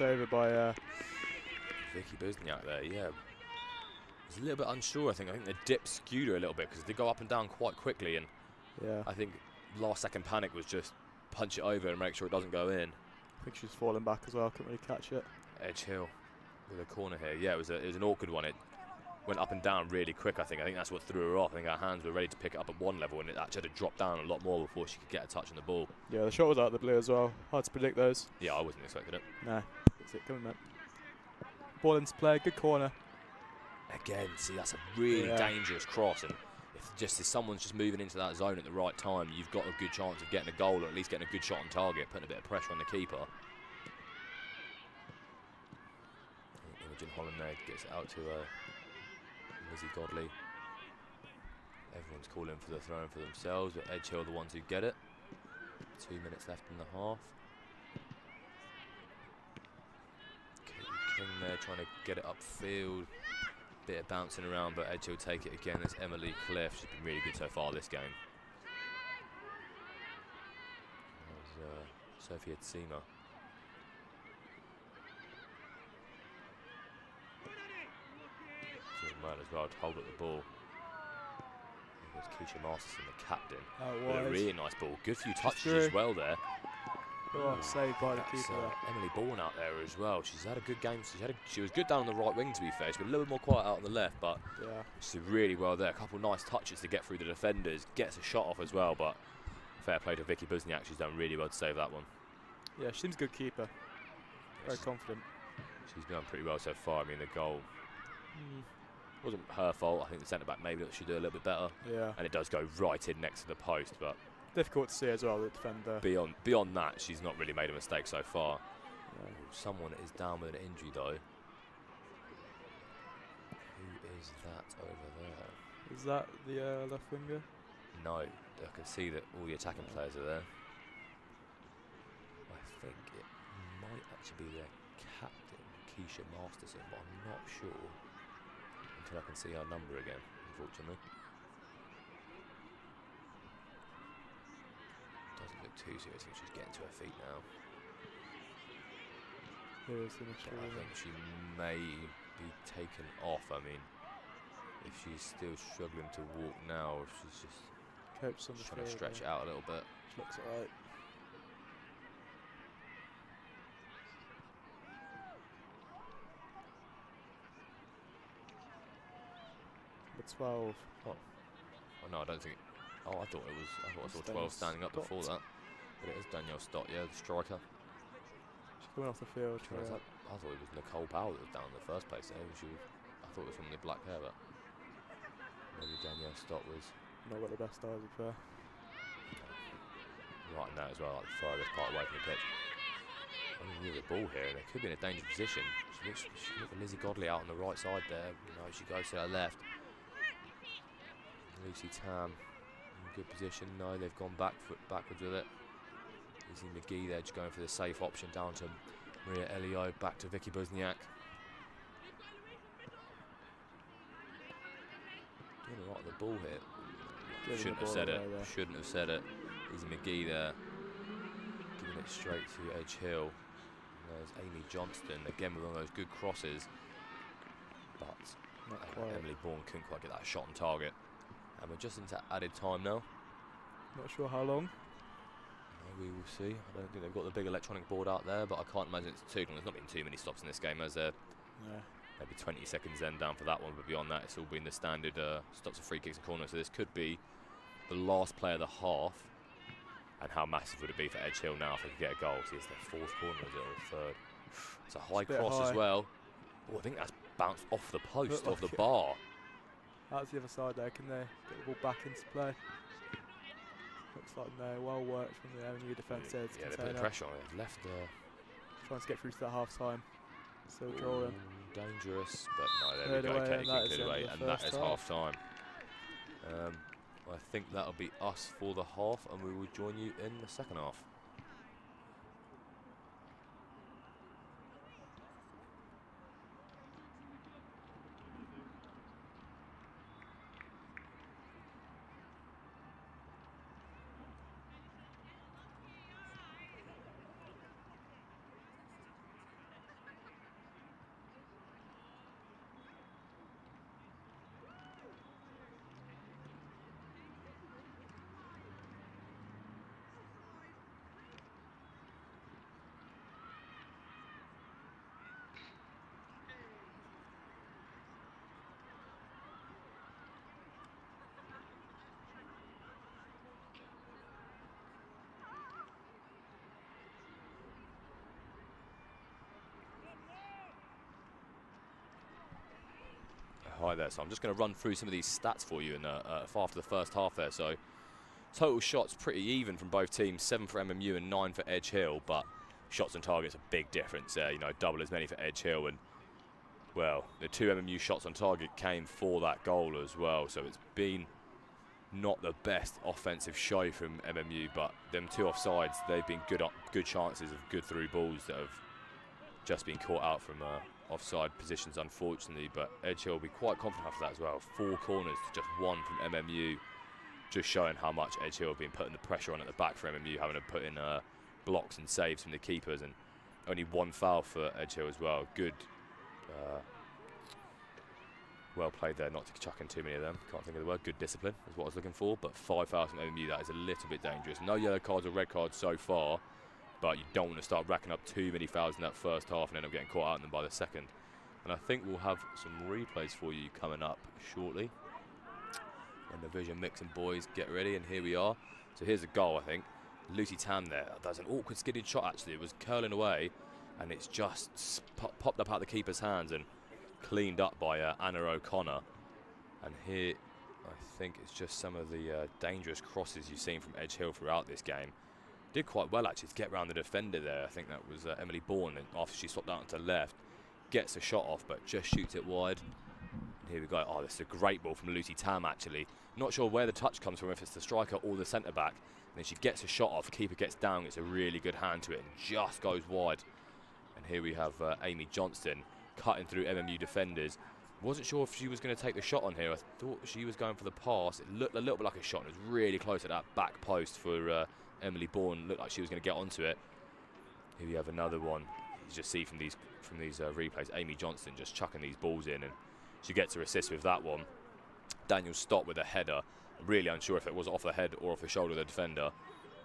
over by Vicky Buzniak there, yeah. Was a little bit unsure, I think. I think the dip skewed her a little bit, because they go up and down quite quickly, and I think last second panic was just punch it over and make sure it doesn't go in. I think she's falling back as well, couldn't really catch it. Edge Hill with a corner here. Yeah, it was an awkward one. It went up and down really quick, I think. I think that's what threw her off. I think her hands were ready to pick it up at one level, and it actually had to drop down a lot more before she could get a touch on the ball. Yeah, the shot was out of the blue as well. Hard to predict those. Yeah, I wasn't expecting it. No, that's it coming, mate. Ball into play, good corner. Again, see, that's a really dangerous cross, and if someone's just moving into that zone at the right time, you've got a good chance of getting a goal, or at least getting a good shot on target, putting a bit of pressure on the keeper. Imogen Holland there gets it out to Lizzie Godley. Everyone's calling for the throw-in for themselves, but Edge Hill are the ones who get it. 2 minutes left in the half. Katie King there trying to get it upfield. Bit of bouncing around, but Edge Hill take it again. There's Emily Cliff. She's been really good so far this game. There's Sophia Tzima. Doing well as well to hold up the ball. There's Keisha Masterson, the captain. With a really nice ball. Good few touches as well there. Oh, saved by the keeper. Emily Bourne out there as well. She's had a good game. She was good down on the right wing, to be fair. She's been a little bit more quiet out on the left, but she's really well there. A couple of nice touches to get through the defenders. Gets a shot off as well, but fair play to Vicky Buzniak. She's done really well to save that one. Yeah, she seems a good keeper. Very confident. She's done pretty well so far. I mean, the goal wasn't her fault. I think the centre-back maybe should do a little bit better. Yeah. And it does go right in next to the post, but difficult to see as well, the defender. Beyond that, she's not really made a mistake so far. Someone is down with an injury though. Who is that over there? Is that the left winger? No, I can see that all the attacking players are there. I think it might actually be their captain, Keisha Masterson, but I'm not sure until I can see her number again, unfortunately. Doesn't look too serious. I think she's getting to her feet now. I think she may be taken off. I mean, if she's still struggling to walk now, if she's just trying to stretch it out a little bit. Looks alright. Number 12. Oh no, I don't think. Oh, I thought I saw 12 standing up before that. But it is Danielle Stott, yeah, the striker. She's coming off the field. I thought it was Nicole Powell that was down in the first place. I thought it was someone with black hair, but maybe Danielle Stott was. Not got the best eyes, if right now as well, like the furthest part away from the pitch. Only near the ball here, and they could be in a dangerous position. She looks at Lizzie Godley out on the right side there. You know, she goes to her left. Lucy Tam in good position. No, they've gone backwards with it. Izzy McGee there just going for the safe option down to Maria Elio, back to Vicky Buzniak. Doing a lot of the ball here. Shouldn't have said it. Shouldn't have said it. Izzy McGee there, giving it straight to Edge Hill. There's Amy Johnston, again with one of those good crosses. But Emily Bourne couldn't quite get that shot on target. And we're just into added time now. Not sure how long. We will see. I don't think they've got the big electronic board out there, but I can't imagine it's too long. There's not been too many stops in this game, as there? Maybe 20 seconds then down for that one, but beyond that, it's all been the standard stops of free kicks and corners. So this could be the last play of the half. And how massive would it be for Edge Hill now if they could get a goal? See, it's their fourth corner, is it, or third? It's a high cross as well. Oh, I think that's bounced off the post, off the bar. That's the other side there. Can they get the ball back into play? Looks like no. Well worked from the MMU defence there. Yeah, they put the pressure on it. Left trying to get through to that half time. Still drawing. Dangerous, but no, there we go. Katie King cleared away, and that is half time. I think that'll be us for the half, and we will join you in the second half. Hi there, so I'm just going to run through some of these stats for you after the first half there. So total shots pretty even from both teams, 7 for MMU and 9 for Edge Hill, but shots on target's a big difference there, you know, double as many for Edge Hill, and well, the 2 MMU shots on target came for that goal as well, so it's been not the best offensive show from MMU, but them 2 offsides, they've been good chances of good through balls that have just been caught out from offside positions, unfortunately, but Edge Hill will be quite confident after that as well. 4 corners to just 1 from MMU, just showing how much Edge Hill have been putting the pressure on at the back for MMU, having to put in blocks and saves from the keepers, and only 1 foul for Edge Hill as well. Good, well played there, not to chuck in too many of them. Can't think of the word. Good discipline is what I was looking for, but 5 fouls from MMU, that is a little bit dangerous. No yellow cards or red cards so far, but you don't want to start racking up too many fouls in that first half and end up getting caught out in them by the second. And I think we'll have some replays for you coming up shortly. And the Vision Mix and boys get ready, and here we are. So here's a goal, I think. Lucy Tam there. That's an awkward skidded shot, actually. It was curling away, and it's just popped up out the keeper's hands and cleaned up by Anna O'Connor. And here, I think it's just some of the dangerous crosses you've seen from Edge Hill throughout this game. Did quite well, actually, to get around the defender there. I think that was Emily Bourne, and after she swapped out to the left, gets a shot off, but just shoots it wide. And here we go. Oh, this is a great ball from Lucy Tam, actually. Not sure where the touch comes from, if it's the striker or the centre-back. And then she gets a shot off, keeper gets down, gets a really good hand to it, and just goes wide. And here we have Amy Johnston cutting through MMU defenders. Wasn't sure if she was going to take the shot on here. I thought she was going for the pass. It looked a little bit like a shot, and it was really close at that back post for Emily Bourne. Looked like she was going to get onto it. Here we have another one. You just see from these replays, Amy Johnston just chucking these balls in, and she gets her assist with that one. Daniel Stott with a header. Really unsure if it was off the head or off the shoulder of the defender.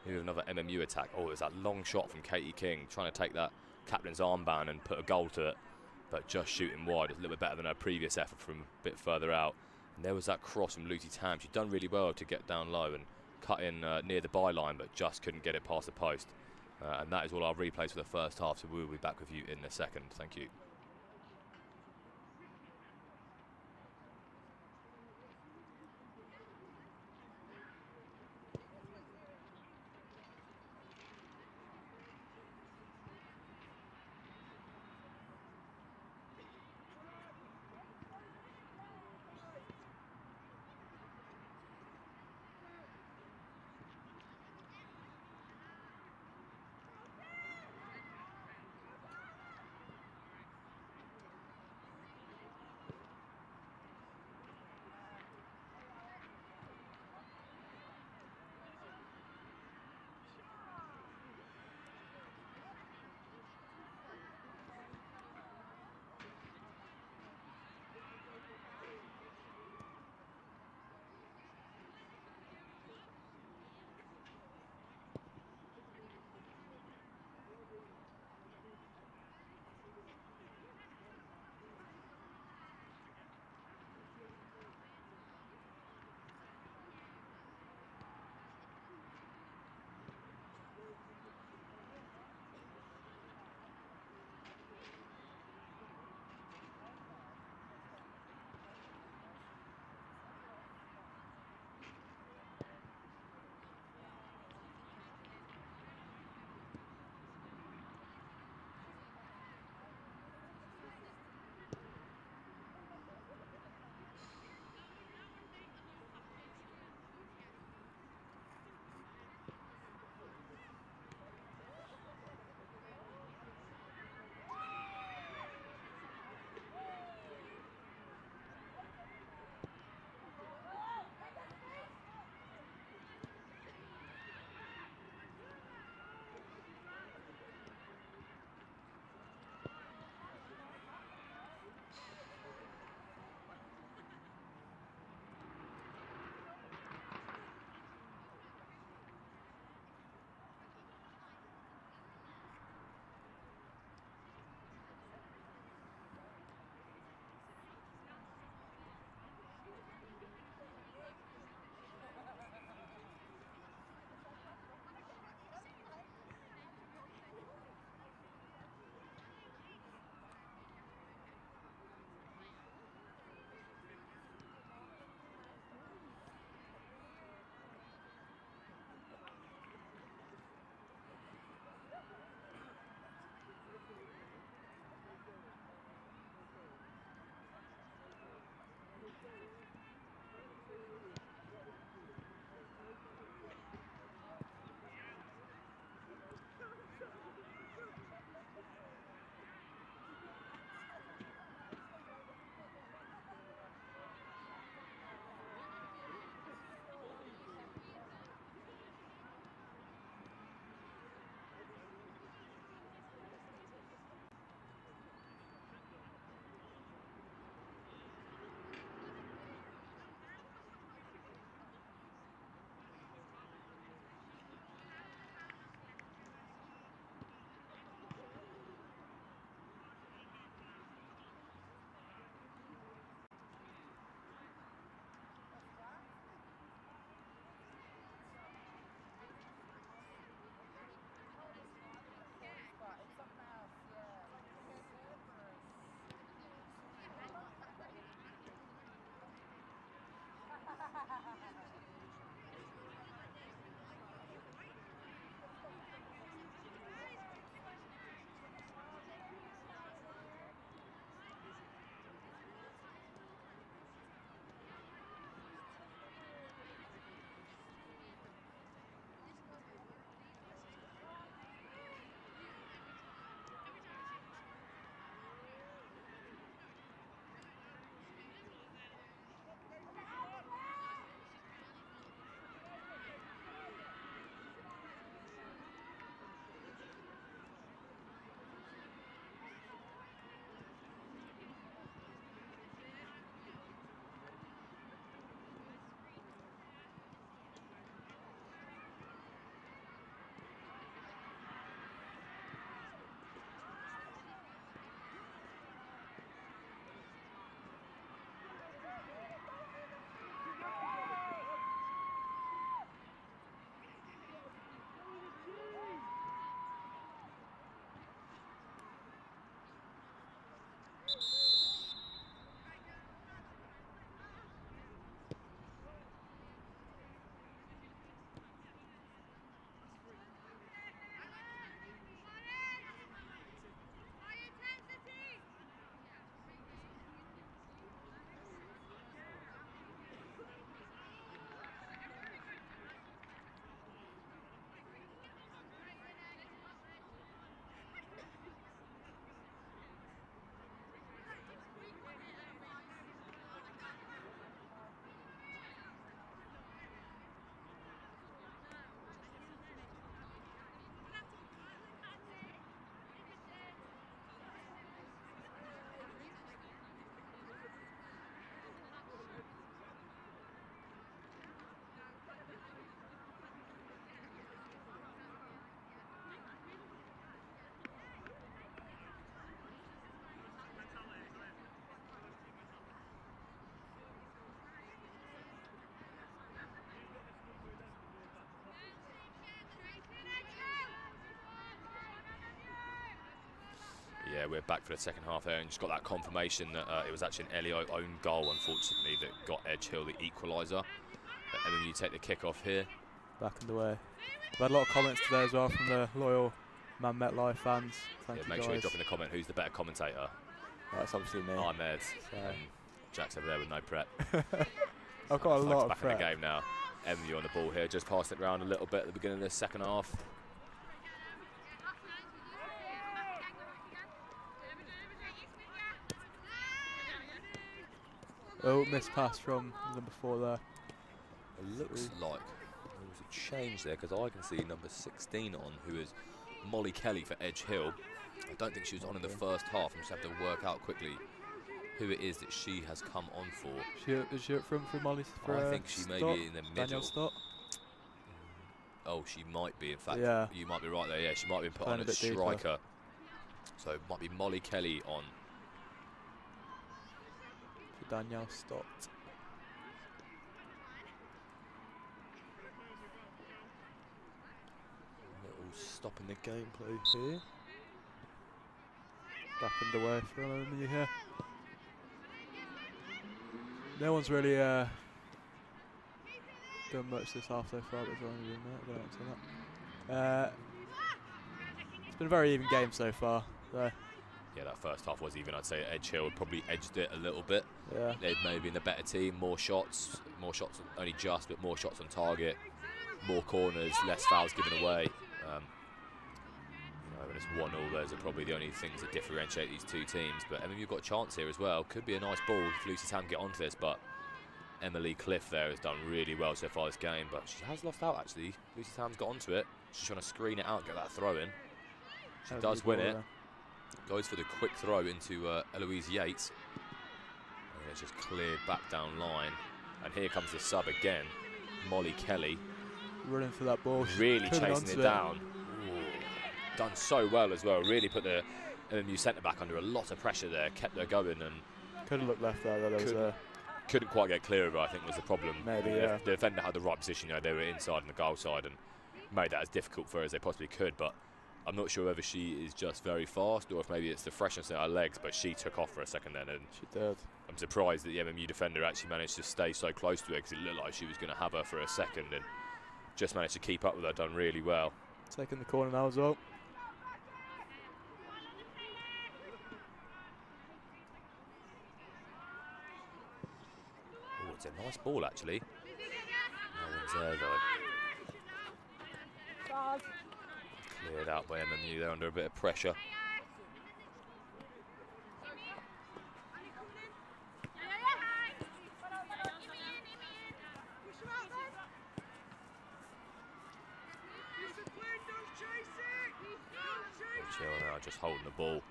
Here we have another MMU attack. Oh, there's that long shot from Katie King, trying to take that captain's armband and put a goal to it, but just shooting wide. It's a little bit better than her previous effort from a bit further out. And there was that cross from Lucy Tam. She'd done really well to get down low and cut in near the byline, but just couldn't get it past the post. And that is all our replays for the first half, so we'll be back with you in a second. Thank you. we're back for the second half there, and just got that confirmation that it was actually an Elio own goal, unfortunately, that got Edge Hill the equaliser. And then you take the kick off here. Back underway. We've had a lot of comments today as well from the loyal Man Metlife fans. Thank you Make guys. sure you drop in the comment who's the better commentator. That's obviously me. I'm Ed. So. Jack's over there with no prep. I've got a lot of back prep. in the game now. MU on the ball here, just passing it around a little bit at the beginning of the second half. Oh, missed pass from number 4 there. It looks like there was a change there, because I can see number 16 on, who is Molly Kelly for Edge Hill. I don't think she was on in the first half. I'm just have to work out quickly who it is that she has come on for. Is she up front for Molly? For, I think she may be in the middle. Daniel Stott? Oh, she might be. In fact, yeah. You might be right there. Yeah, she might be put on as striker. So it might be Molly Kelly on. For Daniel Stott. Little stop in the gameplay here. Back underway for MMU here. No one's really done much this half so far, but it's only been that. I don't say that. It's been a very even game so far. So. Yeah, that first half was even. I'd say Edge Hill probably edged it a little bit. Yeah. They'd maybe been the better team. More shots only just, but more shots on target. More corners, less fouls given away. When it's 1-1, those are probably the only things that differentiate these two teams. But MMU got a chance here as well. Could be a nice ball if Lucy Tam get onto this, but Emily Cliff there has done really well so far this game. But she has lost out actually. Lucy Tam's got onto it. She's trying to screen it out, get that throw in. She does win it. Goes for the quick throw into Eloise Yates. And it's just cleared back down line. And here comes the sub again. Molly Kelly. Running for that ball. Really chasing it down. Done so well as well. Really put the MMU centre-back under a lot of pressure there. Kept her going and... Could have looked left there. Couldn't quite get clear of her, I think, was the problem. Maybe, yeah. The defender had the right position. They were inside on the goal side and made that as difficult for her as they possibly could. But I'm not sure whether she is just very fast or if maybe it's the freshness in her legs, but she took off for a second then. And she did. I'm surprised that the MMU defender actually managed to stay so close to her, because it looked like she was going to have her for a second and just managed to keep up with her, done really well. Taking the corner now as well. Oh, it's a nice ball actually. No one's there though. Cleared out by MMU, they're under a bit of pressure. Now just holding the ball.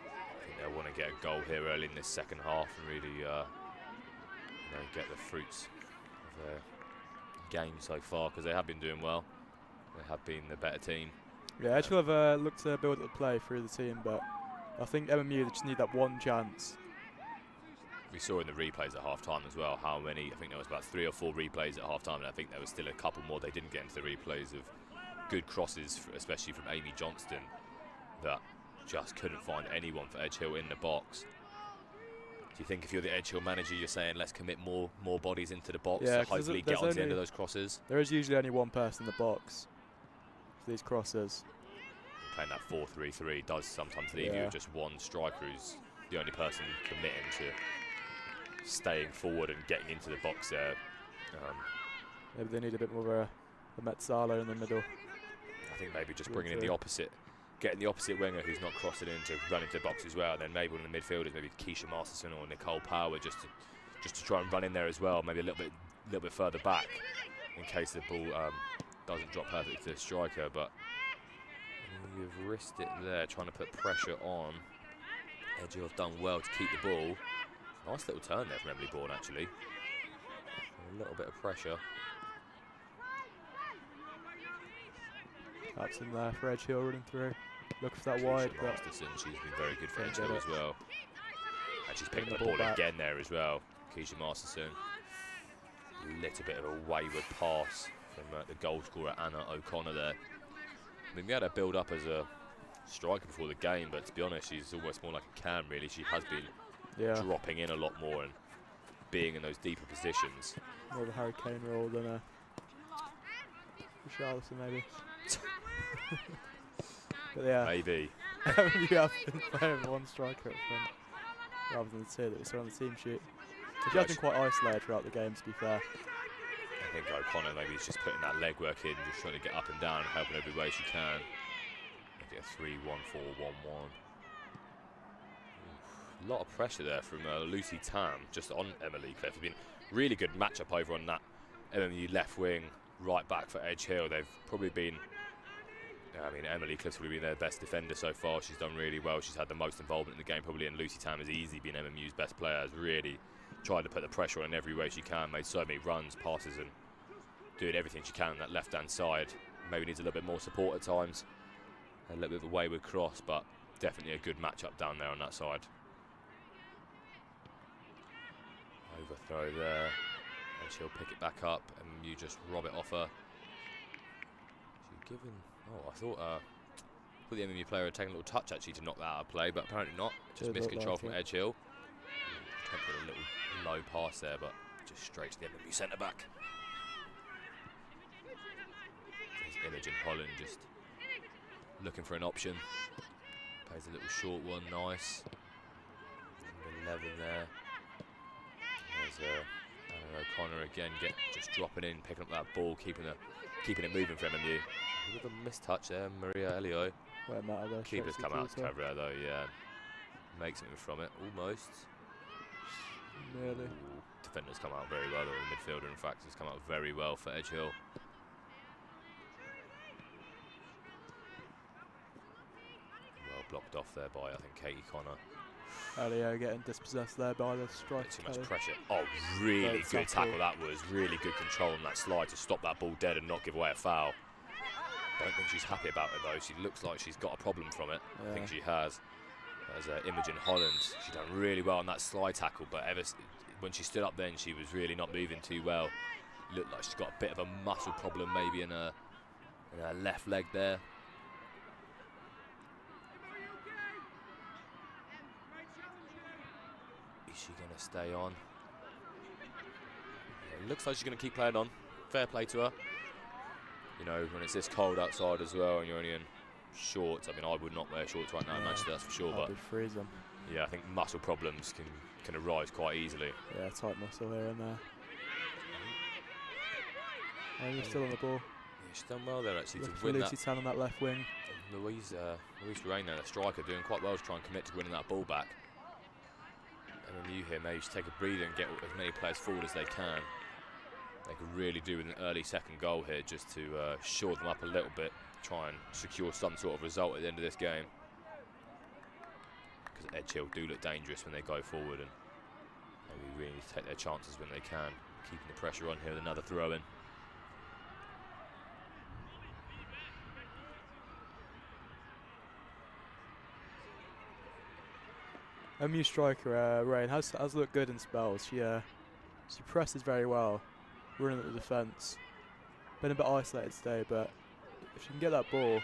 I think they'll want to get a goal here early in this second half and really get the fruits of their game so far, because they have been doing well. They have been the better team. Yeah, actually have looked to build up the play through the team, but I think MMU, they just need that one chance. We saw in the replays at half-time as well how many, I think there was about 3 or 4 replays at half-time, and I think there was still a couple more they didn't get into the replays of good crosses, especially from Amy Johnston, that just couldn't find anyone for Edge Hill in the box. Do you think if you're the Edge Hill manager, you're saying let's commit more bodies into the box to hopefully get onto the end of those crosses? There is usually only one person in the box for these crosses. Playing that 4-3-3 does sometimes leave you with just one striker who's the only person committing to staying forward and getting into the box there. Maybe they need a bit more of a Metzala in the middle. I think maybe just bringing in the opposite, getting the opposite winger who's not crossing in to run into the box as well. And then maybe one of the midfielders, maybe Keisha Masterson or Nicole Power, just to try and run in there as well. Maybe a little bit further back in case the ball doesn't drop perfectly to the striker. But you've risked it there, trying to put pressure on. Edge Hill have done well to keep the ball. Nice little turn there from Emily Bourne actually. A little bit of pressure. That's in there for Edge Hill running through. Look for that wide. Masterson, she's been very good for Edge Hill as well. And she's picking the ball again there as well. Keisha Masterson. A little bit of a wayward pass from the goal scorer Anna O'Connor there. I mean, we had a build up as a striker before the game, but to be honest, she's almost more like a cam, really. She has been dropping in a lot more and being in those deeper positions. More of a Harry Kane role than a Richarlison, maybe. But yeah, Maybe. you have been playing one striker up front rather than the two that we saw on the team sheet. She has been quite isolated throughout the game, to be fair. I think O'Connor maybe is just putting that legwork in, just trying to get up and down, helping every way she can. Maybe a 3-1-4-1-1. A lot of pressure there from Lucy Tam just on Emily Cliff. It's been really good matchup over on that MMU left wing, right back for Edge Hill. They've probably been, I mean, Emily Cliff's probably been their best defender so far. She's done really well. She's had the most involvement in the game probably, and Lucy Tam has easily been MMU's best player. Has really tried to put the pressure on in every way she can, made so many runs, passes, and doing everything she can on that left-hand side. Maybe needs a little bit more support at times. A little bit of a wayward cross, but definitely a good matchup down there on that side. Overthrow there, and she'll pick it back up, and you just rob it off her. She's given. Oh, I thought the MMU player had taken a little touch actually to knock that out of play, but apparently not. Just missed control from Edge Hill. Attempted a little low pass there, but just straight to the MMU centre back. There's Imogen Holland just looking for an option. Plays a little short one, nice. Number 11 there. There's Anna O'Connor again, just dropping in, picking up that ball, keeping it moving for MMU. A bit of a missed touch there, Maria Elio. Keeper's come out to cover her though, yeah. Makes something from it, almost. Nearly. Ooh, defender's come out very well, though. The midfielder, in fact, has come out very well for Edge Hill. Well blocked off there by, I think, Katie Connor. Elio getting dispossessed there by the striker. Too much pressure. Oh, really good tackle that was. Really good control on that slide to stop that ball dead and not give away a foul. Don't think she's happy about it, though. She looks like she's got a problem from it. Yeah. I think she has. There's Imogen Holland. She's done really well on that slide tackle, but when she stood up then, she was really not moving too well. Looked like she's got a bit of a muscle problem maybe in her left leg there. Is she going to stay on? Yeah, it looks like she's going to keep playing on. Fair play to her. You know, when it's this cold outside as well and you're only in shorts. I mean, I would not wear shorts right now in Manchester, that's for sure. But freezing. Yeah, I think muscle problems can arise quite easily. Yeah, tight muscle here and there. Oh, you're still on the ball. Yeah, she's done well there actually to win Lucy Tan on that left wing. Louise Rain there, the striker, doing quite well to try and commit to winning that ball back. And then you here, maybe just take a breather and get as many players forward as they can. They could really do with an early second goal here just to shore them up a little bit, try and secure some sort of result at the end of this game. Because Edge Hill do look dangerous when they go forward, and maybe really need to take their chances when they can. Keeping the pressure on here with another throw in. MU striker Rain has looked good in spells. She presses very well, running at the defence. Been a bit isolated today, but if she can get that ball,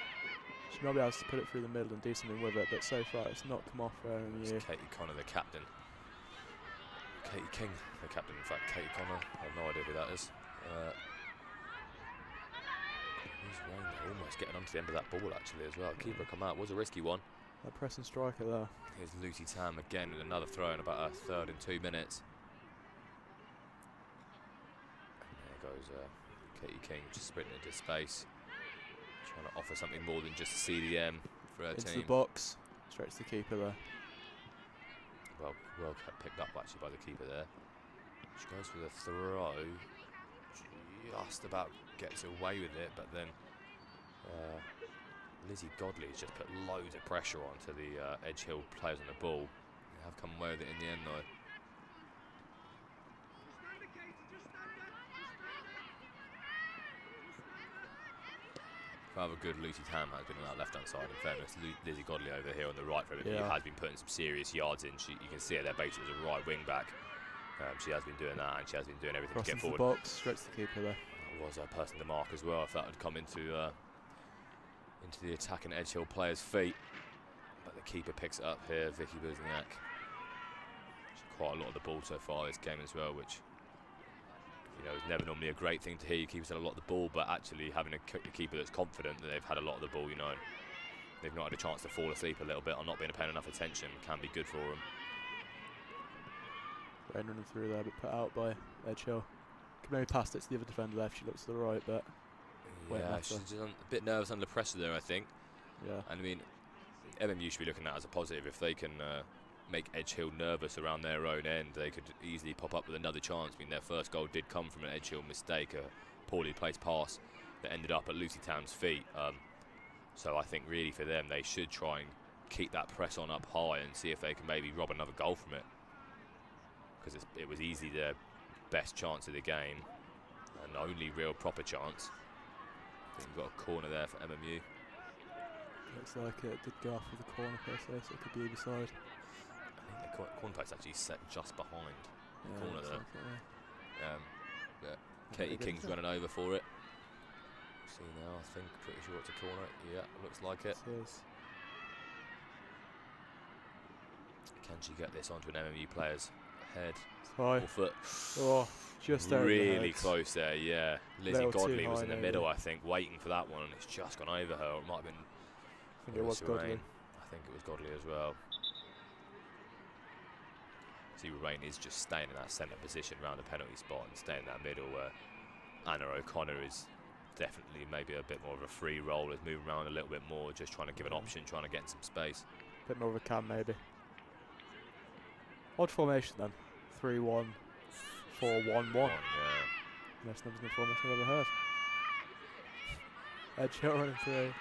she might be able to put it through the middle and do something with it. But so far, it's not come off for MU. It's Katie Connor, the captain. Katie King, the captain. In fact, Katie Connor. I have no idea who that is. Who's Rain there? Almost getting onto the end of that ball actually as well. Keeper come out. Was a risky one. That pressing striker there. Here's Lucy Tam again with another throw in about a third in 2 minutes. And there goes Katie King just sprinting into space, trying to offer something more than just a CDM for her team. Into the box, straight to the keeper there. Well picked up actually by the keeper there. She goes for the throw, just about gets away with it, but then Lizzie Godley has just put loads of pressure onto the Edge Hill players on the ball. They have come away with it in the end though. Rather good Lucy Tam has been on that left-hand side. In fairness, Lizzie Godley over here on the right for it. Yeah. Has been putting some serious yards in. You can see her there basically as a right wing back. She has been doing that, and she has been doing everything to get forward. The box, straight to the keeper there. That was her person to mark as well. If that had come into into the attacking Edge Hill player's feet. But the keeper picks it up here, Vicky Buzniak. Quite a lot of the ball so far this game as well, which, you know, is never normally a great thing to hear. You keep a lot of the ball, but actually having a keeper that's confident that they've had a lot of the ball, you know, they've not had a chance to fall asleep a little bit or not being paying enough attention, can be good for them. Rain running through there, but put out by Edge Hill. Could maybe pass it to the other defender there if she looks to the right, but yeah, she's just a bit nervous under pressure there, I think. Yeah. And I mean, MMU should be looking at that as a positive. If they can make Edge Hill nervous around their own end, they could easily pop up with another chance. I mean, their first goal did come from an Edge Hill mistake, a poorly placed pass that ended up at Lucy Town's feet. So I think really for them, they should try and keep that press on up high and see if they can maybe rob another goal from it. Because it was easily their best chance of the game and only real proper chance. I think we've got a corner there for MMU. Looks like it did go off with the corner per se, so it could be either side. I think the corner post actually set just behind the corner there. Like But Katie King's running over for it. See now, I think, pretty sure it's a corner. Yeah, looks like it. It is. Can she get this onto an MMU player's head High. or foot? Oh, just over really the head. close there, yeah. Lizzie Little too Godley was high in the maybe. middle, I think, waiting for that one, and it's just gone over her. Or it might have been. I think it was Godley. I think it was Godley as well. See, Rain is just staying in that centre position around the penalty spot and staying in that middle where Anna O'Connor is definitely maybe a bit more of a free role, is moving around a little bit more, just trying to give an option, trying to get in some space. Bit more of a cam maybe. Odd formation then. 3-1, 4-1-1. Yeah. Most numbers in the formation I've ever heard. Edge Hill running through.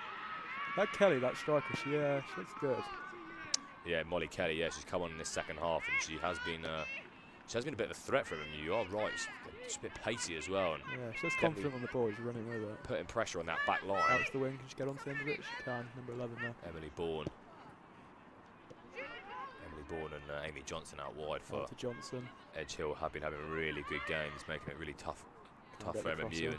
That Kelly, that striker, she looks good. Yeah, Molly Kelly. Yeah, she's come on in this second half, and she has been a bit of a threat for them. You are right. She's a bit pacey as well. And Yeah, she looks confident on the ball. She's running with it. putting pressure on that back line. Out to the wing. Can she get onto the end of it? She can. Number 11 there. Emily Bourne and Amy Johnson out wide for Out to Johnson. Edge Hill. Have been having really good games, making it really tough Can't for get the MMU crosser. and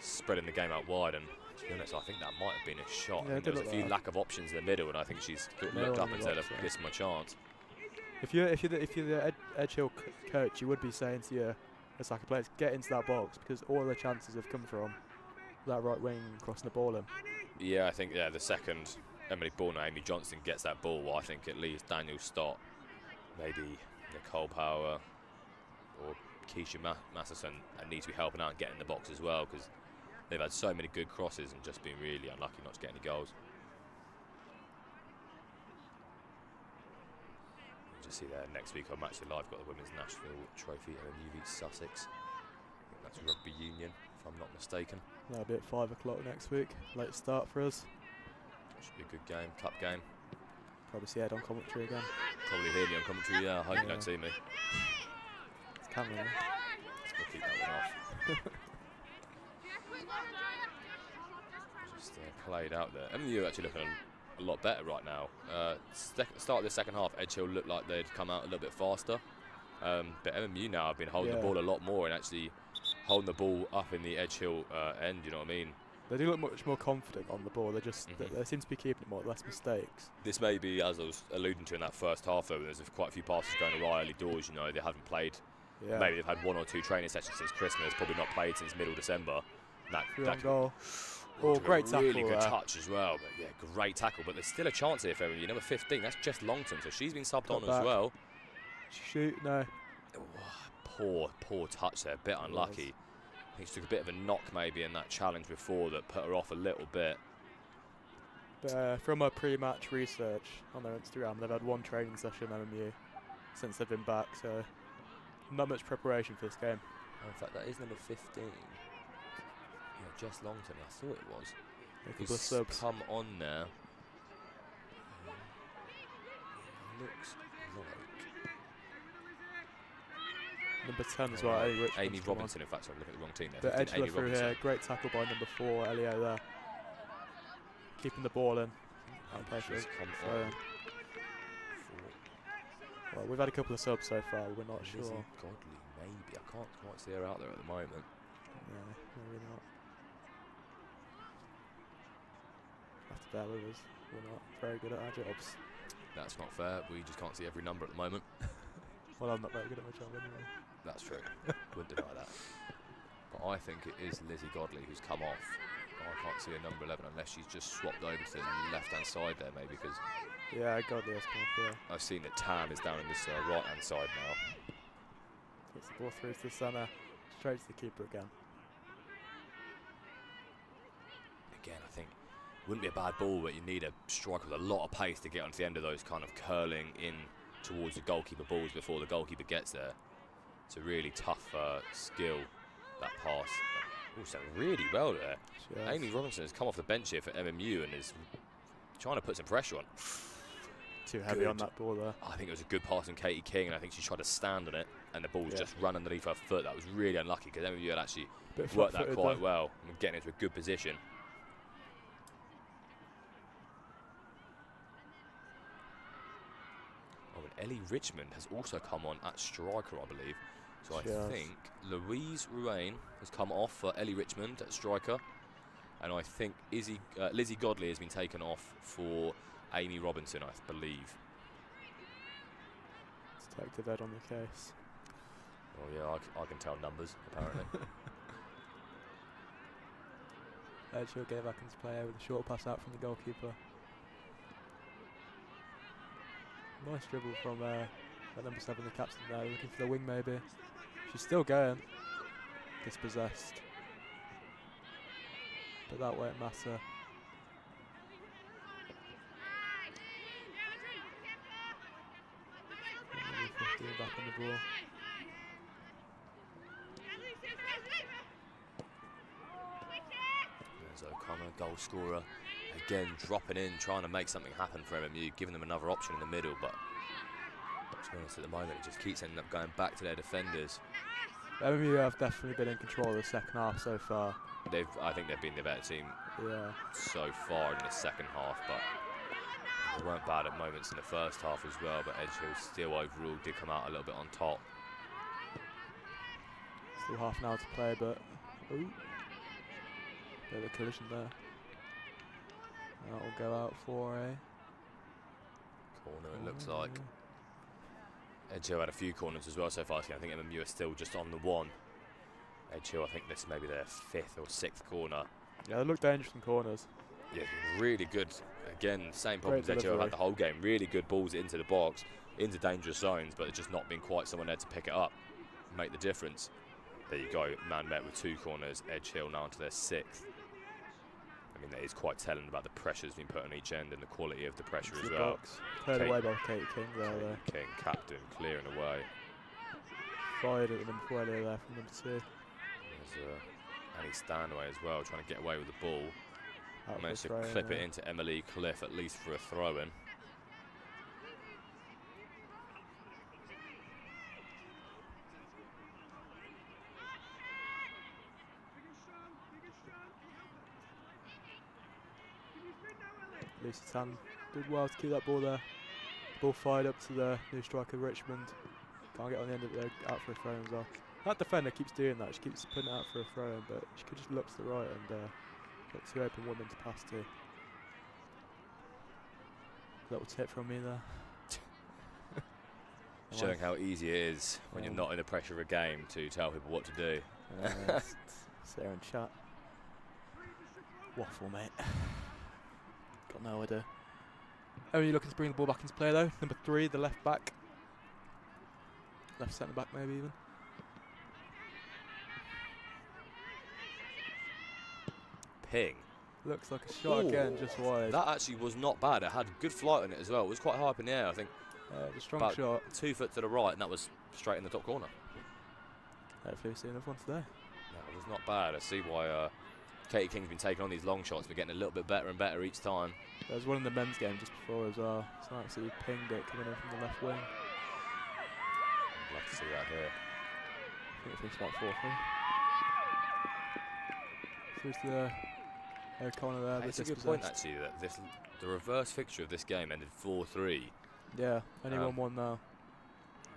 spreading the game out wide. And to be honest, I think that might have been a shot. Yeah, I it think there did was a look few like lack of options in the middle, and I think she's No looked one up in and the said, box, yeah. "This is my chance." If you're the Edge Hill coach, you would be saying to your attacker players, get into that box, because all the chances have come from that right wing crossing the ball in. Yeah, I think the second Emily Bourne or Amy Johnson gets that ball, I think it leaves Daniel Stott, maybe Nicole Power or Keisha Masterson, and need to be helping out and getting in the box as well, because they've had so many good crosses and just been really unlucky not to get any goals. You just see there next week on Match It Live, got the Women's National Trophy MMU v Sussex. I think that's rugby union, if I'm not mistaken. That'll be at 5 o'clock next week. Late start for us. Should be a good game, cup game. Probably see Ed on commentary again. Probably hear me on commentary. Yeah, I hope you don't see me. It's Cameron. We'll keep that one off. Just played out there. MMU actually looking a lot better right now. Start of the second half, Edge Hill looked like they'd come out a little bit faster. But MMU now have been holding the ball a lot more and actually holding the ball up in the Edge Hill end, you know what I mean? They do look much more confident on the ball. They just they seem to be keeping it more, less mistakes. This may be, as I was alluding to in that first half, though, there's quite a few passes going awry early doors, you know, they haven't played. Yeah. Maybe they've had 1 or 2 training sessions since Christmas, probably not played since middle December. Free on goal. Oh, great tackle. Really good touch as well. But yeah, great tackle. But there's still a chance here for MMU. Number 15, that's Jess Longton, so she's been subbed on as well. Shoot, no. Oh, poor touch there, a bit unlucky. I think she took a bit of a knock maybe in that challenge before that put her off a little bit. But from our pre-match research on their Instagram, they've had 1 training session MMU since they've been back, so not much preparation for this game. Oh, in fact, that is number 15. Yeah, Jess Longton, I thought it was. A couple of subs. Come on there. Looks like Number 10 as well, Amy Robinson, in fact, I'm looking at the wrong team there. But Edge Amy through here, great tackle by number 4, Elio there. Keeping the ball in. She's come on. Well, we've had a couple of subs so far, we're not sure. Lizzie Godley, maybe. I can't quite see her out there at the moment. Yeah, maybe not. just bear with us. We're not very good at our jobs. That's not fair. We just can't see every number at the moment. Well, I'm not very good at my job anyway. That's true. Wouldn't deny that. But I think it is Lizzie Godley who's come off. I can't see a number 11 unless she's just swapped over to the left-hand side there, maybe, because Yeah, Godley has come off, yeah. I've seen that Tam is down in this right-hand side now. Gets the ball through to the centre, straight to the keeper again. Again, I think wouldn't be a bad ball, but you need a striker with a lot of pace to get onto the end of those kind of curling in towards the goalkeeper balls before the goalkeeper gets there. It's a really tough skill, that pass. Also really well there. Amy Robinson has come off the bench here for MMU and is trying to put some pressure on. Too heavy on that ball there. I think it was a good pass from Katie King, and I think she tried to stand on it, and the ball was just run underneath her foot. That was really unlucky because MMU had actually worked that quite well and getting into a good position. Oh, and Ellie Richmond has also come on at striker, I believe. So I think Louise Ruane has come off for Ellie Richmond at striker. And I think Lizzie Godley has been taken off for Amy Robinson, I believe. Detective Ed on the case. Oh yeah, I can tell numbers, apparently. She'll get back into play with a short pass out from the goalkeeper. Nice dribble from that number 7, the captain there, looking for the wing maybe. She's still going. Dispossessed. But that won't matter. Number 15 back on the ball. There's O'Connor, goal scorer. Again, dropping in, trying to make something happen for MMU, giving them another option in the middle, but to be honest, at the moment, it just keeps ending up going back to their defenders. MMU have definitely been in control of the second half so far. I think they've been the better team so far in the second half, but they weren't bad at moments in the first half as well, but Edge Hill still overall did come out a little bit on top. Still half an hour to play, but ooh, bit of a collision there. That will go out for a corner, it looks like. Edge Hill had a few corners as well so far. I think MMU are still just on the one. Edge Hill, I think this may be their 5th or 6th corner. Yeah, they look dangerous in corners. Yeah, really good. Again, same problem as Edge Hill had the whole game. Really good balls into the box, into dangerous zones, but it's just not been quite someone there to pick it up, make the difference. There you go, man met with 2 corners. Edge Hill now onto their 6th. I mean, that is quite telling about the pressure that's been put on each end and the quality of the pressure as well. Cleared away by Katie King there. King, captain, clearing away. Fired at the number 4 there from number 2. There's Annie Stanway as well, trying to get away with the ball. Managed to clip it into Emily Cliff, at least for a throw-in. Lucy Tan did well to keep that ball there. Ball fired up to the new striker Richmond. Can't get on the end of it, out for a throw as well. That defender keeps doing that. She keeps putting it out for a throw in, but she could just look to the right and got 2 open women to pass to. Little tip from me there. Showing how easy it is when you're not in the pressure of a game to tell people what to do. Sit there and chat. Waffle, mate. Got no idea. Only looking to bring the ball back into play though. Number 3, the left back. Left centre back maybe even. Ping. Looks like a shot again, just wide. That actually was not bad. It had good flight on it as well. It was quite high up in the air, I think. A strong shot. 2 foot to the right, and that was straight in the top corner. Hopefully we see another one today. That was not bad. I see why Katie King's been taking on these long shots, but getting a little bit better and better each time. There was one in the men's game just before as well. It's nice to see pinged it coming in from the left wing. I'd love to see that here. I think it finished about 4-3. Through to the O'Connor there. That's a good point actually, that the reverse fixture of this game ended 4-3. Yeah, only 1-1 now.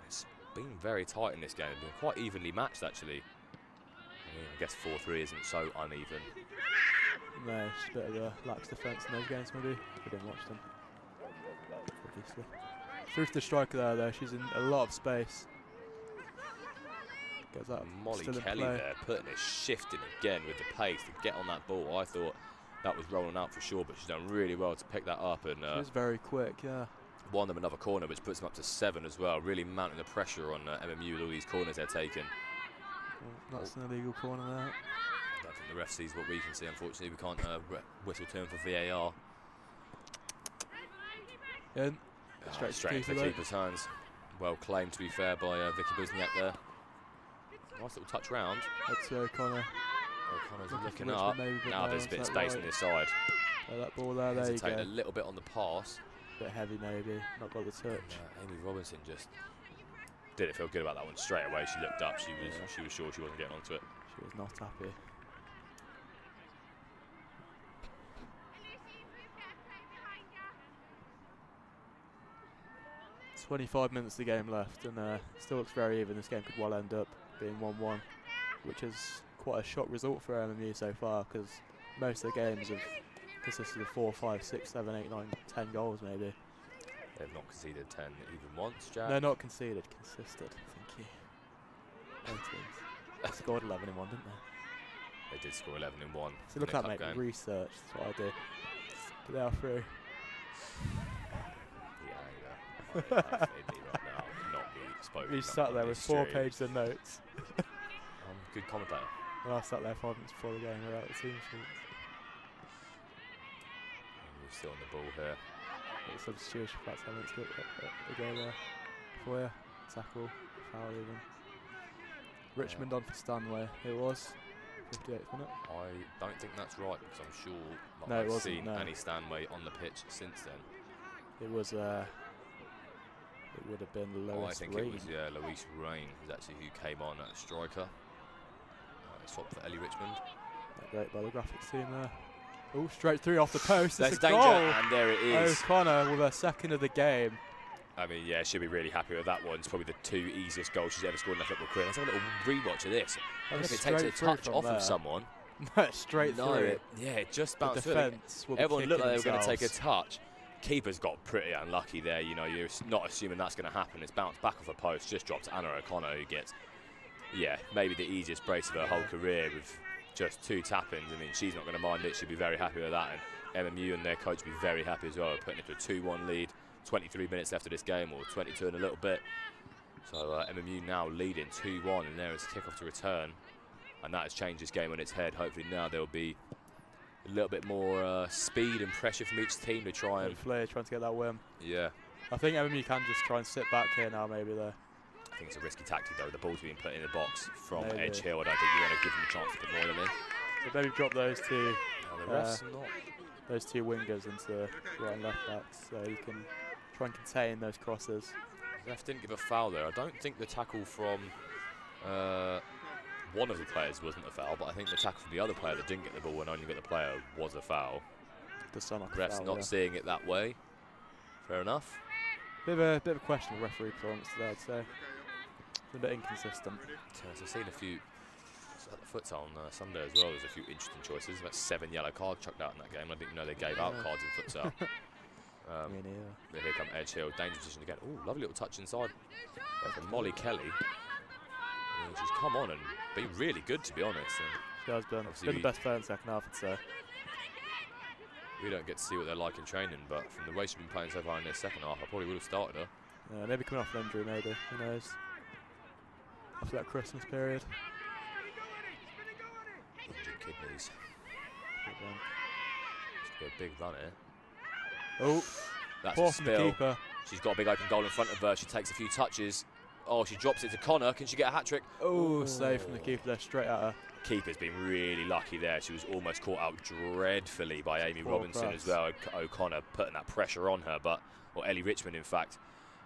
It's been very tight in this game. It's been quite evenly matched actually. I mean, I guess 4-3 isn't so uneven. No, it's just a bit of a lax defence in those games maybe. We didn't watch them, obviously. Through to the striker there though, she's in a lot of space. Gets that Molly still in Kelly play. there, putting it shifting again with the pace to get on that ball. I thought that was rolling out for sure, but she's done really well to pick that up. And She was very quick, yeah. won them another corner, which puts them up to 7 as well. Really mounting the pressure on MMU with all these corners they're taking. Well, that's an illegal corner there. I don't think the ref sees what we can see, unfortunately. We can't whistle to him for VAR. In. Straight into the keeper's hands. Well claimed, to be fair, by Vicky Busniak there. Nice little touch round. That's O'Connor. O'Connor's looking up. Now there's a bit of space on this side. That ball there, there you go. A little bit on the pass. Bit heavy maybe, not got the touch. Amy Robinson just didn't feel good about that one straight away. She looked up, she was sure she wasn't getting onto it. She was not happy. 25 minutes of the game left, and still looks very even. This game could well end up being 1-1, which is quite a shock result for MMU so far, because most of the games have consisted of 4, 5, 6, 7, 8, 9, 10 goals maybe. They've not conceded 10 even once, Jack. No, not conceded, consisted. Thank you. No teams. They scored 11 in one, didn't they? They did score 11 in one. So look at that, mate. Research. That's what I do. But they are through. Right now, not be spoken. He sat there with 4 pages of notes. Good commentator. Well, I sat there 5 minutes before the game without the team sheets. We're still on the ball here. Substitution for about 10 minutes to go there. For you. Tackle. Foul even. Richmond on for Stanway. It was. 58th minute. I don't think that's right, because I'm sure No, it I've wasn't, seen no. Annie Stanway on the pitch since then. It was. It would have been Lois I think Rain. it was Louise Rain is actually who came on at striker. Swapped for Ellie Richmond. Great by the graphics team there. Oh, straight through off the post. There's It's a danger, goal. and there it is. O'Connor with her second of the game. I mean, yeah, she'll be really happy with that one. It's probably the 2 easiest goals she's ever scored in her football career. Let's have a little rewatch of this. I don't know if it takes a touch off of someone. Straight through. It just bounced through. Defence will be Everyone looked like they were going to take a themselves. touch. Keeper's got pretty unlucky there. You know, you're not assuming that's going to happen. It's bounced back off a post, just dropped to Anna O'Connor, who gets, maybe the easiest brace of her whole career with just 2 tap-ins. I mean, she's not going to mind it. She'll be very happy with that. And MMU and their coach will be very happy as well, putting it to a 2-1 lead. 23 minutes left of this game, or 22 and a little bit. So MMU now leading 2-1, and there is a kick-off to return. And that has changed this game on its head. Hopefully now there will be a little bit more speed and pressure from each team to try and... Flair trying to get that win. Yeah. I think MMU can just try and sit back here now, maybe there. I think it's a risky tactic though. The ball's being put in the box from Maybe. Edge Hill. I don't think you want to give them a chance to put more of them in. So maybe drop those two, The ref's not. those 2 wingers into right and left backs, so you can try and contain those crosses. The ref didn't give a foul there. I don't think the tackle from one of the players wasn't a foul, but I think the tackle from the other player that didn't get the ball and only got the player was a foul. Does sound like a Ref's foul, not yeah. seeing it that way. Fair enough. Bit of a questionable referee performance today, I'd say. It's a bit inconsistent. So I've seen a few at the futsal on Sunday as well. There's a few interesting choices. About 7 yellow cards chucked out in that game. I didn't know they gave out cards in futsal. But here come Edge Hill, dangerous position again. Oh, lovely little touch inside from Molly Kelly. She's come on and been really good, to be honest. And She has been. Been the best player in the second half, I'd say. we don't get to see what they're like in training, but from the way she's been playing so far in this second half, I probably would have started her. Yeah, maybe coming off an injury, maybe. Who knows? After that Christmas period. Injured kidneys. Good one. It's got a big run here. Oh, That's poor a from the spill. keeper. She's got a big open goal in front of her. She takes a few touches. Oh, she drops it to Connor. Can she get a hat-trick? Oh, save from the keeper there, straight at her. Keeper's been really lucky there. She was almost caught out dreadfully by Amy Poor Robinson cross. as well. O'Connor putting that pressure on her, or Ellie Richmond, in fact.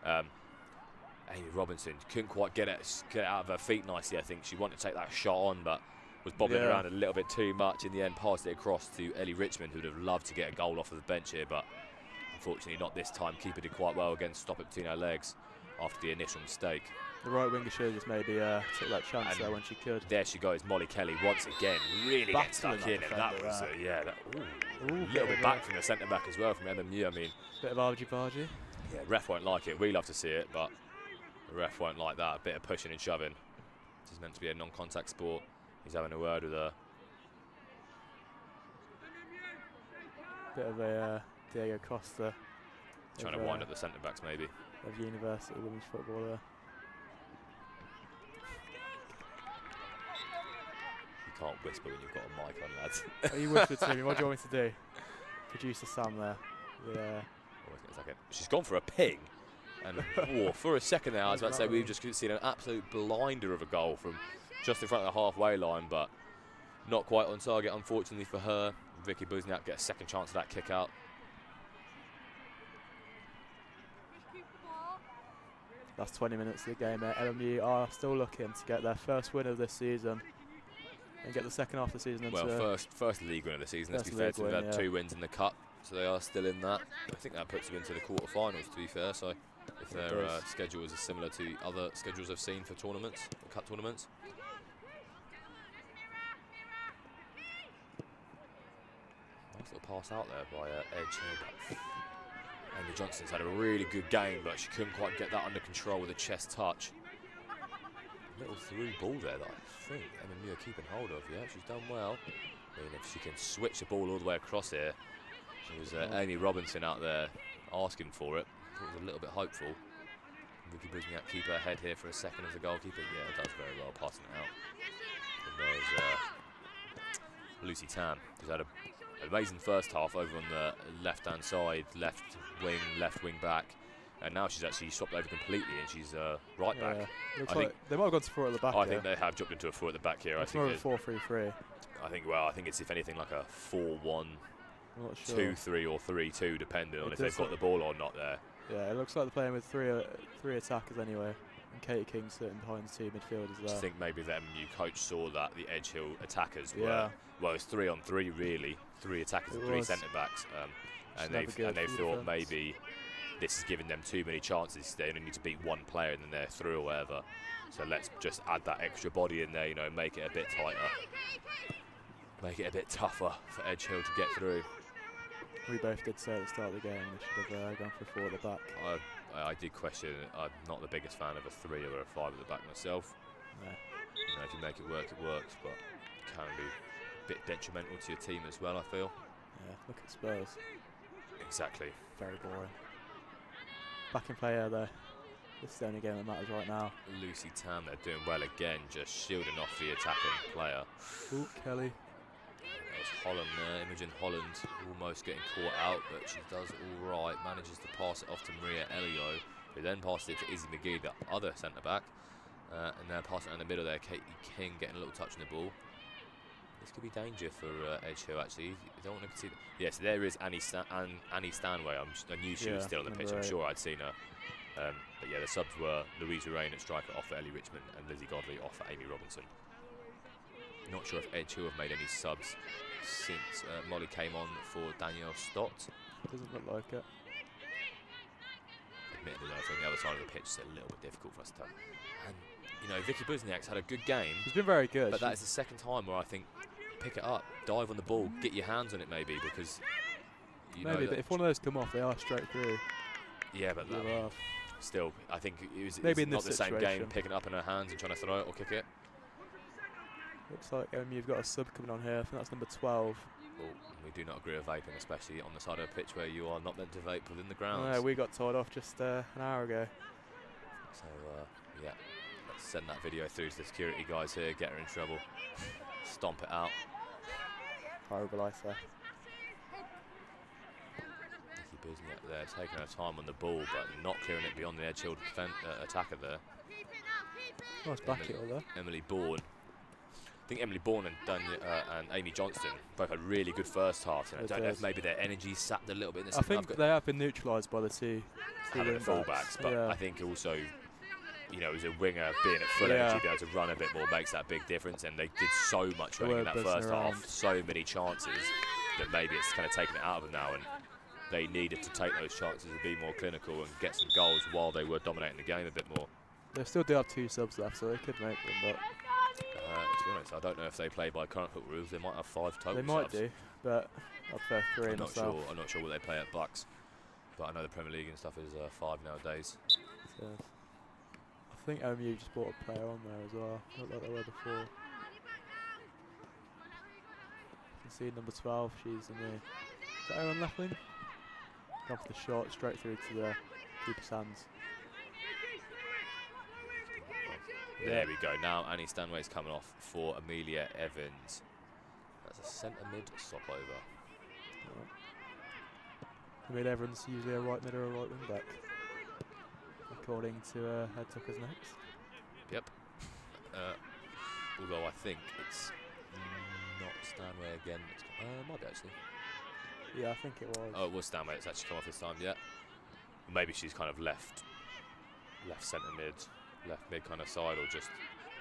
Amy Robinson couldn't quite get it out of her feet nicely, I think. She wanted to take that shot on, but was bobbing around a little bit too much. In the end, passed it across to Ellie Richmond, who would have loved to get a goal off of the bench here, but unfortunately not this time. Keeper did quite well again, stop it between her legs. after the initial mistake. The right winger should have just maybe took that chance there when she could. There she goes, Molly Kelly once again, really gets stuck in, and that was a little bit back from the centre back as well from MMU. I mean, bit of argy-bargy. Yeah, ref won't like it. We love to see it, but the ref won't like that. A bit of pushing and shoving. This is meant to be a non-contact sport. He's having a word with her. Bit of a Diego Costa. Trying to wind up the centre backs maybe. Of university women's football there. You can't whisper when you've got a mic on, lads. Oh, you whispered to me. What do you want me to do? Producer Sam there. Yeah. She's gone for a ping. And for a second there, I was about to say, we've just seen an absolute blinder of a goal from just in front of the halfway line, but not quite on target, unfortunately for her. Vicky Buzniak gets a second chance of that kick out. Last 20 minutes of the game, LMU are still looking to get their first win of this season and get the second half of the season. Well, first league win of the season. Let's be fair to them. They've had 2 wins in the cup, so they are still in that. I think that puts them into the quarterfinals, to be fair. So if their schedule is similar to other schedules I've seen for tournaments, or cup tournaments. Nice little pass out there by Edge. Amy Johnston's had a really good game, but she couldn't quite get that under control with a chest touch. Little through ball there that I think MMU are keeping hold of. Yeah, she's done well. I mean, if she can switch the ball all the way across here. There was Amy Robinson out there asking for it. I thought it was a little bit hopeful. Vicky Buzniak keep her head here for a second as a goalkeeper. Yeah, does very well passing it out. And there's Lucy Tan, who's had an amazing first half over on the left-hand side, left wing back. And now she's actually swapped over completely, and she's right back. Looks like they might have gone to 4 at the back. I think they have jumped into a 4 at the back here. It's more of a 4-3-3. I think it's if anything like a 4-1, 2-3 or 3-2, depending on if they've got the ball or not there. Yeah, it looks like they're playing with three attackers anyway. And Katie King sitting behind the 2 midfielders there. I think maybe the MMU coach saw that the Edge Hill attackers were, well, it's 3-on-3 really, 3 attackers and 3 centre backs, and they thought maybe this is giving them too many chances. They only need to beat 1 player and then they're through or whatever. So let's just add that extra body in there, you know, make it a bit tighter, make it a bit tougher for Edge Hill to get through. We both did say at the start of the game they should have gone for 4 at the back. I did question it. I'm not the biggest fan of a 3 or a 5 at the back myself. No. You know, if you make it works, but it can be a bit detrimental to your team as well, I feel. Yeah, look at Spurs. Exactly. Very boring. Back in play here though. This is the only game that matters right now. Lucy Tam, they're doing well again, just shielding off the attacking player. Ooh, Kelly. That was Holland there, Imogen Holland almost getting caught out, but she does all right, manages to pass it off to Maria Elio, who then passes it to Izzy McGee, the other centre-back, and then passing it in the middle there, Katie King getting a little touch on the ball. This could be danger for Edge Hill, actually. You don't want to concede. Yes, there is Annie Stanway. I knew she was still on the pitch. I'm sure I'd seen her. But yeah, the subs were Louisa Rain at striker off for Ellie Richmond and Lizzie Godley off for Amy Robinson. Not sure if Edge Hill have made any subs since Molly came on for Danielle Stott. Doesn't look like it. Admittedly, though, from the other side of the pitch, it's a little bit difficult for us to. And you know, Vicky Buzniak's had a good game. She's been very good. But that is the second time where I think, pick it up, dive on the ball, get your hands on it maybe, because you know but if one of those come off, they are straight through. Yeah, but still, I think it's maybe not the same game, picking it up in her hands and trying to throw it or kick it. Looks like you've got a sub coming on here. I think that's number 12. Well, we do not agree with vaping, especially on the side of a pitch where you are not meant to vape within the grounds. No, we got told off just an hour ago. So, yeah, let's send that video through to the security guys here, get her in trouble, stomp it out. Horrible ice there. Vicky Buzniak there, taking her time on the ball, but not clearing it beyond the Edge Hill attacker there. Nice back heel there. Emily Bourne. I think Emily Bourne and Amy Johnston both had really good first halves. And I don't know if maybe their energy sapped a little bit in the second half. I think they have been neutralised by the two fullbacks, but I think also, you know, as a winger being at full energy, being able to run a bit more makes that big difference. And they did so much running in that first half, so many chances, that maybe it's kind of taken it out of them now. And they needed to take those chances and be more clinical and get some goals while they were dominating the game a bit more. They still do have 2 subs left, so they could make them, but To be honest, I don't know if they play by current foot rules. They might have 5 total they might subs. do. But I'd prefer 3 I'm not myself. sure. I'm not sure what they play at Bucs, but I know the Premier League and stuff is 5 nowadays. So I think MU just brought a player on there as well. Not like they were before. You can see number 12. She's in the. Is that her on left wing? Gone for the shot straight through to the keeper's hands. There we go. Now Annie Stanway's coming off for Amelia Evans. That's a centre mid stop over. I mean, everyone's usually a right mid or a right wing back, according to Head Tucker's notes. Yep. Although I think it's not Stanway again. Might be actually. Yeah, I think it was. Oh, it was Stanway. It's actually come off this time. Yeah. Maybe she's kind of left centre mid, left mid kind of side, or just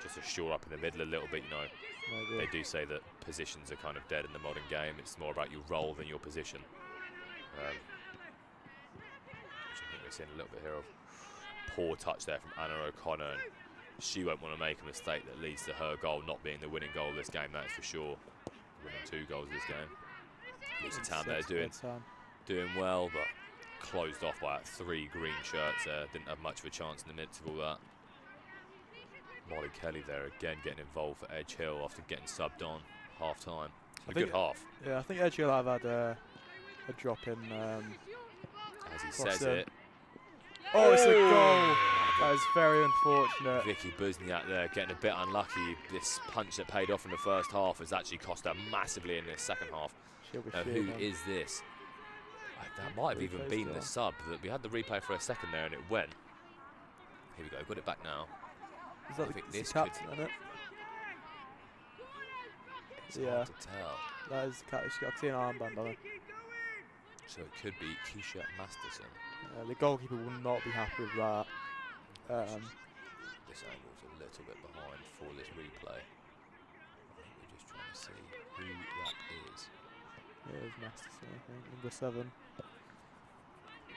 to shore up in the middle a little bit. You know, Maybe. they do say that positions are kind of dead in the modern game. It's more about your role than your position. Which I think we're seeing a little bit here of. Poor touch there from Anna O'Connor. And she won't want to make a mistake that leads to her goal not being the winning goal of this game. That is for sure. Winning 2 goals this game. Lucy Tam there doing well, but closed off by 3 green shirts there. Didn't have much of a chance in the midst of all that. Molly Kelly there again getting involved for Edge Hill after getting subbed on half time. A good half. Yeah, I think Edge Hill have had a drop in. As he says it. Oh, it's a goal! That is very unfortunate. Vicky Busniak there getting a bit unlucky. This punch that paid off in the first half has actually cost her massively in this second half. Who is this? That might have even been the sub. That we had the replay for a second there and it went. Here we go, got it back now. Is that I think this captain, isn't it? It's hard to tell. That is captain. She's got a clean armband on her. So it could be Keisha Masterson. The goalkeeper will not be happy with that. This angle's a little bit behind for this replay. I think we're just trying to see who that is. Yeah, it was Masterson, I think. Number 7.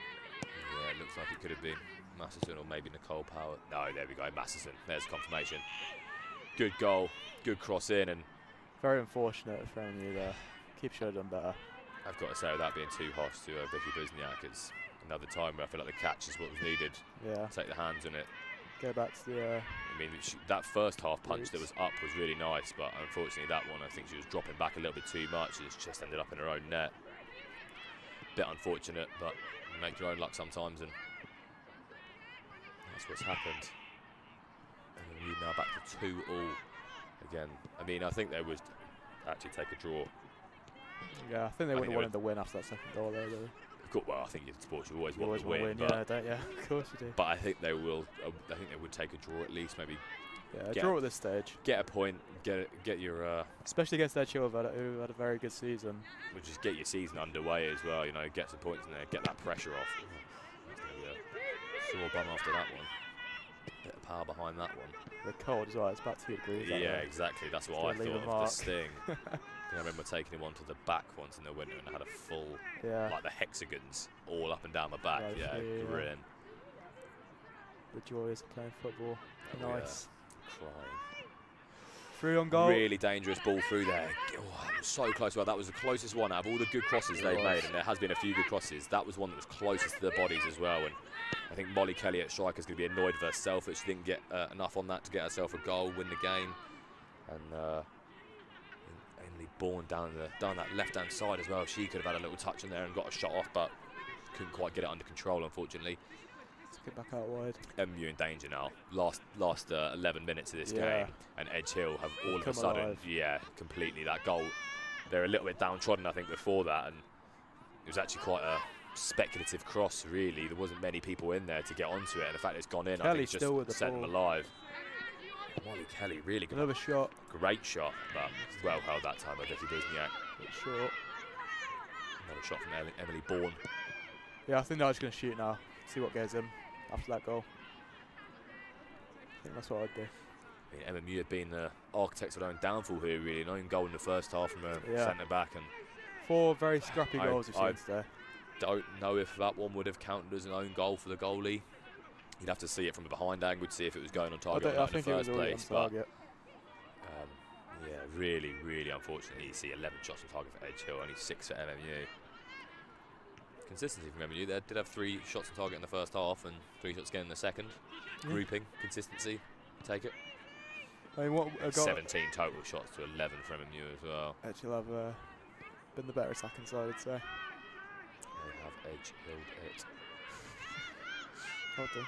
Yeah, it looks like it could have been Masterson or maybe Nicole Power. No, there we go, Masterson. There's confirmation. Good goal, good cross in, and very unfortunate for MU there. Keep should have done better. I've got to say, without being too harsh to Vicky Busniak, it's another time where I feel like the catch is what was needed. Yeah. Take the hands on it. Go back to the. I mean, that first half punch that was up was really nice, but unfortunately that one, I think she was dropping back a little bit too much. It's just ended up in her own net. Bit unfortunate, but you make your own luck sometimes, and that's what's happened. And we're now back to 2-2 again. I mean, I think they would actually take a draw. Yeah, I think they would have wanted to win after that second goal there, though. Well, I think in sports you always want always to win, yeah, don't you? Of course you do. But I think they will. I think they would take a draw at least, maybe. Yeah, a draw at this stage. Get a point. Get your. Especially against their Chill, who had a very good season. We'll just get your season underway as well. You know, get some points in there, get that pressure off. That's going to be a sore bum after that one. Bit of power behind that one. The cold as well. It's about 2 degrees. Yeah, exactly. That's what I thought of the sting. I remember taking him onto the back once in the winter and I had a full, like the hexagons all up and down my back. Right, yeah, brilliant. The joys of playing football. Nice. Crying. Through on goal. Really dangerous ball through there. Oh, that was so close. Well, that was the closest one out of all the good crosses they've made, and there has been a few good crosses. That was one that was closest to their bodies as well. And I think Molly Kelly at striker is going to be annoyed with herself that she didn't get enough on that to get herself a goal, win the game. And Emily Bourne down that left-hand side as well. She could have had a little touch in there and got a shot off, but couldn't quite get it under control, unfortunately. Let's get back out wide. MU in danger now. Last 11 minutes of this game, and Edge Hill have all of a sudden, completely. That goal, they're a little bit downtrodden, I think, before that, and it was actually quite a speculative cross, really. There wasn't many people in there to get onto it, and the fact it's gone in, I think it's just set them alive. Molly Kelly, really good. Another shot. Great shot, but well held that time by Vicky Busniak. Bit short. Another shot from Emily Bourne. Yeah, I think they're just going to shoot now. See what goes in after that goal. I think that's what I'd do. I mean, MMU have been the architects of their own downfall here, really. An own goal in the first half from a centre back, and 4 very scrappy goals we've seen today. don't know if that one would have counted as an own goal for the goalie. You'd have to see it from a behind angle to see if it was going on target or not in the first place. But yeah, really, really unfortunately, you see 11 shots on target for Edge Hill, only 6 for MMU. Consistency from MMU. They did have 3 shots on target in the first half and 3 shots again in the second. Grouping, consistency, take it. I mean, what 17 total shots to 11 from MMU as well. Edge Hill have been the better attacking side, I'd say. They have Edge Hilled it. Well done.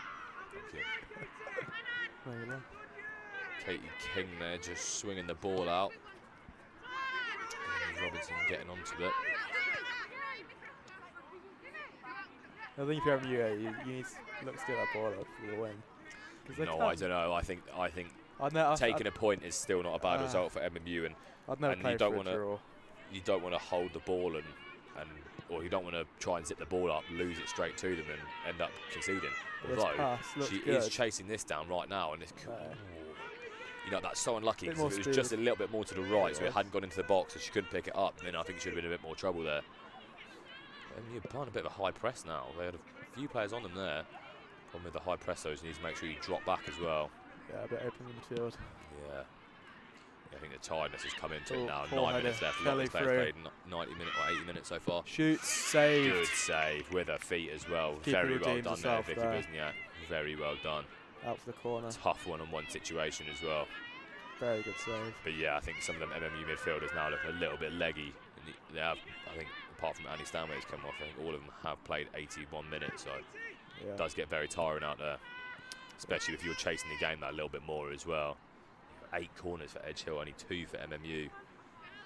Thank you. There you go. Katie King there just swinging the ball out. And Robinson getting onto it. I think if you're MU, you need to look to steal that ball up for the win. No, I don't know. I think taking a point is still not a bad result for MMU, and you don't want to hold the ball or you don't want to try and zip the ball up, lose it straight to them, and end up conceding. Although she is chasing this down right now, and it's you know, that's so unlucky because it was just a little bit more to the right, so it hadn't gone into the box, so she couldn't pick it up. And then I think she should have been a bit more trouble there. And you're playing a bit of a high press now. They had a few players on them there. Problem with the high press, though, is you need to make sure you drop back as well. Yeah, a bit open in the midfield. Yeah. I think the tiredness has come into it now. 9 minutes left. Players played 90 minutes or 80 minutes so far. Shoots, saved. Good save with her feet as well. Very well done there, Vicky Bizniak. Very well done. Out for the corner. Tough one-on-one situation as well. Very good save. But yeah, I think some of them MMU midfielders now look a little bit leggy. They have, I think, apart from Annie Stanway's come off, I think all of them have played 81 minutes, so it does get very tiring out there, especially if you're chasing the game that a little bit more as well. 8 corners for Edge Hill, only 2 for MMU.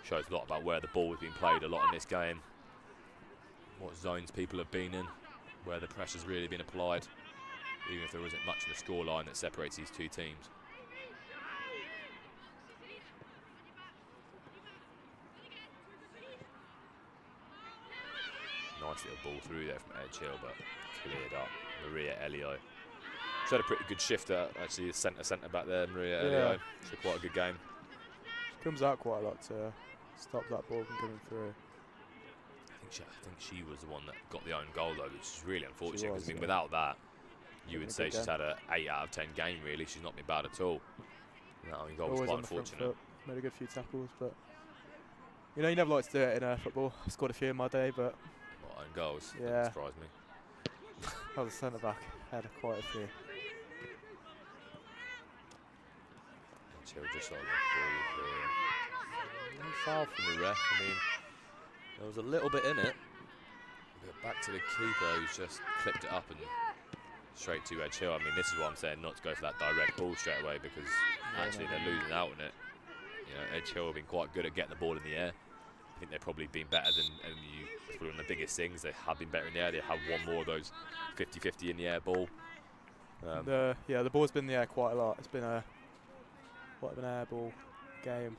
Shows a lot about where the ball has been played a lot in this game, what zones people have been in, where the pressure's really been applied, even if there isn't much in the scoreline that separates these two teams. Nice little ball through there from Edge Hill, but cleared up. Maria Elio. She had a pretty good shifter, actually, centre back there, Maria Elio. She had quite a good game. She comes out quite a lot to stop that ball from coming through. I think she was the one that got the own goal, though, which is really unfortunate, because I mean, without that, you would say she's had an 8 out of 10 game, really. She's not been bad at all. That own goal was quite unfortunate. Made a good few tackles, but you know, you never like to do it in football. I scored a few in my day, but own goals. Yeah, that surprised me. I was a centre back. Had quite a few. Chill just on the ball here. No foul from the ref. I mean, there was a little bit in it. But back to the keeper, who's just clipped it up and straight to Edge Hill. I mean, this is what I'm saying, not to go for that direct ball straight away, because actually they're losing out on it. You know, Edge Hill have been quite good at getting the ball in the air. I think they've probably been better than MU. It's probably one of the biggest things. They have been better in the air. They have one more of those 50-50 in the air ball. The ball's been in the air quite a lot. It's been quite of an air ball game.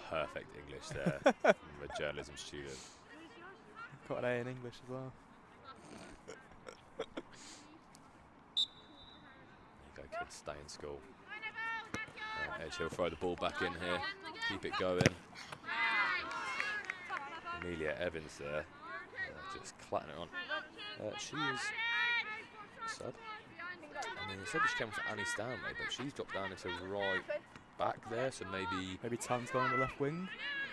Perfect English there from a journalism student. Got an A in English as well. There you go, kids, stay in school. Edge Hill throw the ball back in here, keep it going. Amelia Evans there, just clatting it on. She is sub. I mean, it said she came for Annie Stanley, but she's dropped down into right back there, so maybe Tam's gone on the left wing,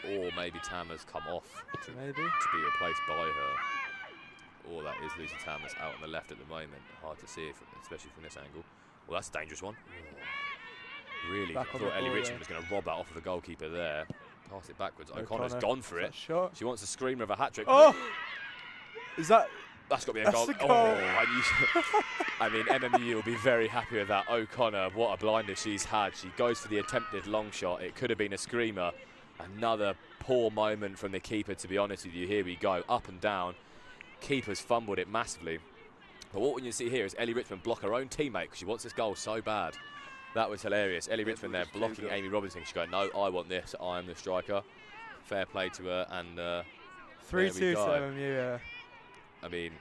or maybe Tam has come off to be replaced by her, or that is Lucy Tam out on the left at the moment. Hard to see, especially from this angle. Well, that's a dangerous one. Really, I thought Ellie Richmond was going to rob that off of the goalkeeper there. Pass it backwards. O'Connor's gone for it. She wants a screamer of a hat-trick. Oh! Is that... That's got to be a goal. I mean, MMU will be very happy with that. O'Connor, what a blinder she's had. She goes for the attempted long shot. It could have been a screamer. Another poor moment from the keeper, to be honest with you. Here we go, up and down. Keeper's fumbled it massively. But what you see here is Ellie Richmond block her own teammate because she wants this goal so bad. That was hilarious. Ellie Richmond there blocking Amy Robinson. She's going, no, I want this. I am the striker. Fair play to her. And 3-2 to MMU. I mean,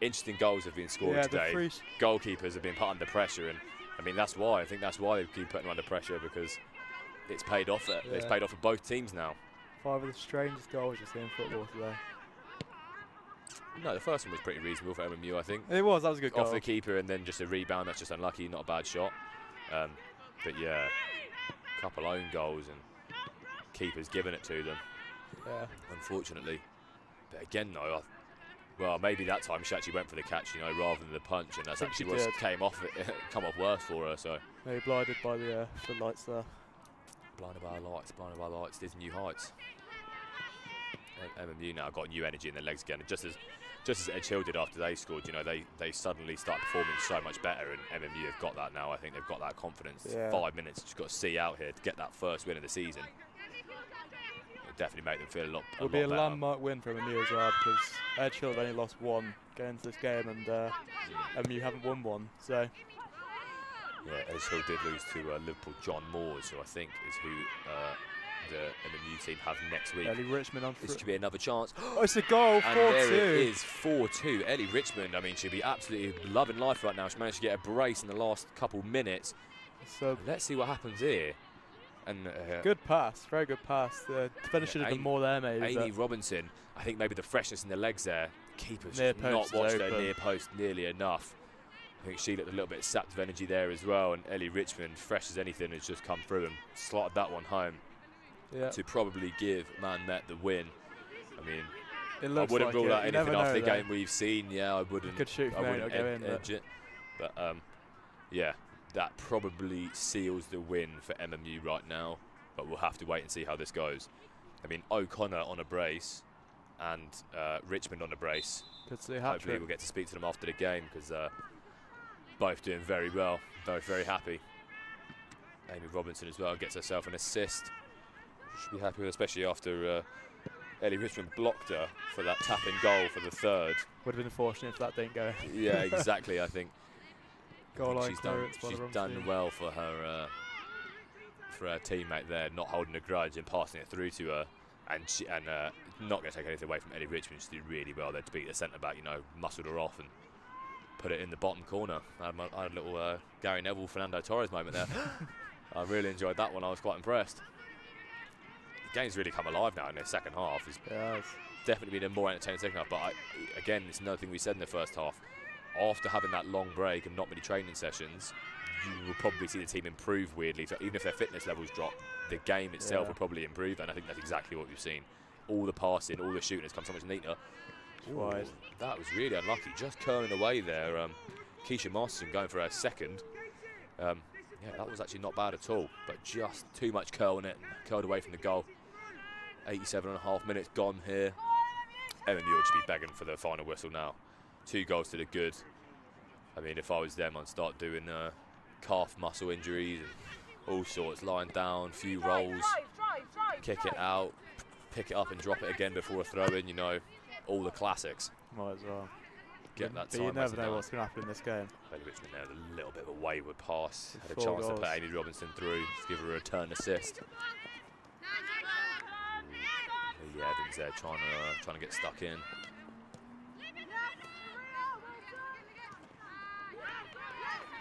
interesting goals have been scored today. Goalkeepers have been put under pressure, and I mean that's why. I think that's why they've been putting them under pressure, because it's paid off. It's paid off for both teams now. 5 of the strangest goals you've seen in football today. No, the first one was pretty reasonable for MMU, I think. It was. That was a good goal. Off the keeper and then just a rebound. That's just unlucky. Not a bad shot. But yeah, a couple own goals and keeper's given it to them. Yeah. Unfortunately. But again, though, well, maybe that time she actually went for the catch, you know, rather than the punch, and that's actually what came off it, come off worse for her. So maybe blinded by the lights there. Blinded by the lights. There's new heights. MMU now got new energy in their legs again, and just as Edge Hill did after they scored, you know, they suddenly start performing so much better, and MMU have got that now. I think they've got that confidence. Yeah. 5 minutes, just got to see out here to get that first win of the season. It'll definitely make them feel a lot better. It'll be a landmark win for MMU as well, because Edge Hill have only lost one going into this game, and MMU haven't won one. So yeah, Edge Hill did lose to Liverpool John Moores, who I think is who the MMU team have next week. Ellie Richmond on. This could be another chance. Oh, it's a goal, 4-2. And there it is, 4-2. Ellie Richmond, I mean, she'll be absolutely loving life right now. She managed to get a brace in the last couple minutes. So let's see what happens here. And good pass, very good pass. The defender should have done more there, maybe. Amy Robinson, I think maybe the freshness in the legs there. Keeper's Near not watched their open. near post nearly enough. I think she looked a little bit sapped of energy there as well. And Ellie Richmond, fresh as anything, has just come through and slotted that one home. Yeah. To probably give Man Met the win. I mean, it looks I wouldn't like rule out anything after the though. game we've seen. Yeah, I wouldn't. Could shoot from there, go in, edge it. But yeah, that probably seals the win for MMU right now. But we'll have to wait and see how this goes. I mean, O'Connor on a brace and Richmond on a brace. Could see Hopefully we'll get to speak to them after the game, because both doing very well. Both very happy. Amy Robinson as well gets herself an assist. Should be happy with, especially after Ellie Richmond blocked her for that tap-in goal for the third. Would have been unfortunate if that didn't go. Yeah, exactly. I think she's done well for her teammate there, not holding a grudge and passing it through to her, and not going to take anything away from Ellie Richmond. She did really well there to beat the centre back. You know, muscled her off and put it in the bottom corner. I had a little Gary Neville, Fernando Torres moment there. I really enjoyed that one. I was quite impressed. The game's really come alive now in the second half. It's definitely been a more entertaining second half. But again, it's another thing we said in the first half. After having that long break and not many training sessions, you will probably see the team improve weirdly. So even if their fitness levels drop, the game itself will probably improve. And I think that's exactly what we've seen. All the passing, all the shooting has come so much neater. Ooh, that was really unlucky. Just curling away there. Keisha Masterson going for her second. Yeah, that was actually not bad at all, but just too much curl in it. Curled away from the goal. 87.5 minutes gone here. MMU would be begging for the final whistle now. 2 goals to the good. I mean, if I was them, I'd start doing calf muscle injuries and all sorts. Lying down, few rolls, kick it out, pick it up and drop it again before a throw-in. You know, all the classics. Might as well. Get that but time. you never know what's going to happen in this game. Ellie Richmond there with a little bit of a wayward pass. Had a 4 chance goals. to put Amy Robinson through to give her a return assist. Yeah, Evans there trying to get stuck in.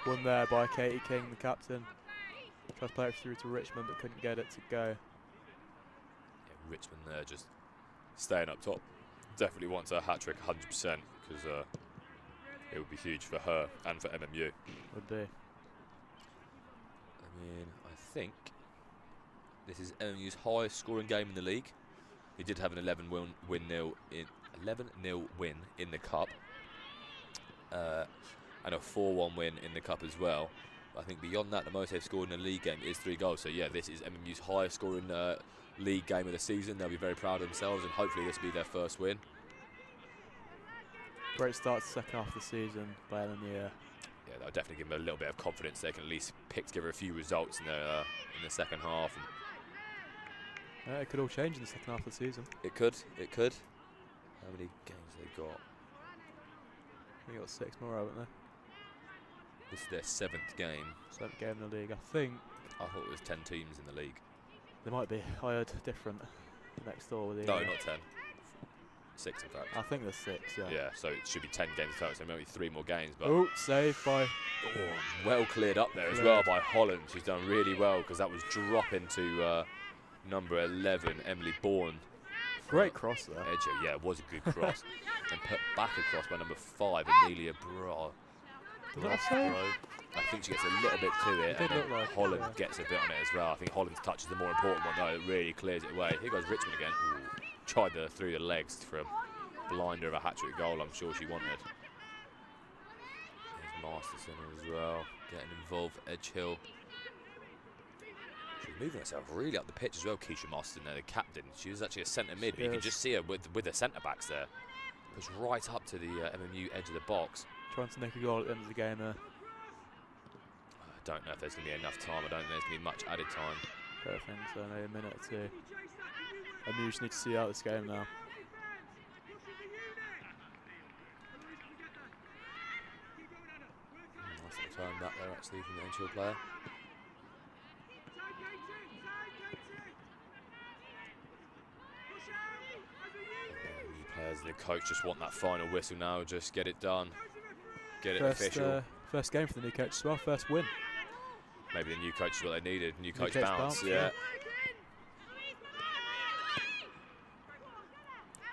Won there by Katie King, the captain. Tried to play it through to Richmond, but couldn't get it to go. Yeah, Richmond there just staying up top. Definitely wants a hat-trick 100%, because it would be huge for her and for MMU. Would be. I mean, I think this is MMU's highest scoring game in the league. We did have an 11-0 win in the cup, and a 4-1 win in the cup as well. But I think beyond that, the most they've scored in a league game is 3 goals. So yeah, this is MMU's highest scoring league game of the season. They'll be very proud of themselves, and hopefully this will be their first win. Great start to the second half of the season by MMU. Yeah, that'll definitely give them a little bit of confidence. They can at least pick together a few results in the second half. And it could all change in the second half of the season. It could. How many games have they got? They got 6 more, haven't they? This is their 7th game. 7th game in the league, I think. I thought it was 10 teams in the league. They might be. I heard different next door with the. No, not 10. 6 in fact. I think there's 6. Yeah. Yeah, so it should be 10 games total. So maybe 3 more games. But saved by. Well cleared up there as well by Holland. She's done really well, because that was dropping to number 11, Emily Bourne, Great cross there. Edge Hill, yeah, it was a good cross. And put back across by number 5, Amelia Bro. Is that offside? I think she gets a little bit to it, It and did then look like it, Holland yeah. gets a bit on it as well. I think Holland's touch is the more important one, though. It really clears it away. Here goes Richmond again. Ooh, tried through the legs for a blinder of a hat-trick goal, I'm sure she wanted. There's Masterson as well, getting involved for Edge Hill. She's moving herself really up the pitch as well, Keisha Masterson, there, the captain. She was actually a centre mid, but you can just see her with the centre-backs there. Push right up to the MMU edge of the box. Trying to nick a goal at the end of the game there. I don't know if there's going to be enough time. I don't think there's going to be much added time. Don't think so, maybe a minute or two. And you just need to see out this game now. Nice little turn back there actually from the Edgehill player. The players and the coach just want that final whistle now. Just get it done. Get it official. First game for the new coach as well, first win. Maybe the new coach is what they needed. New coach coach bounce, bounce, yeah.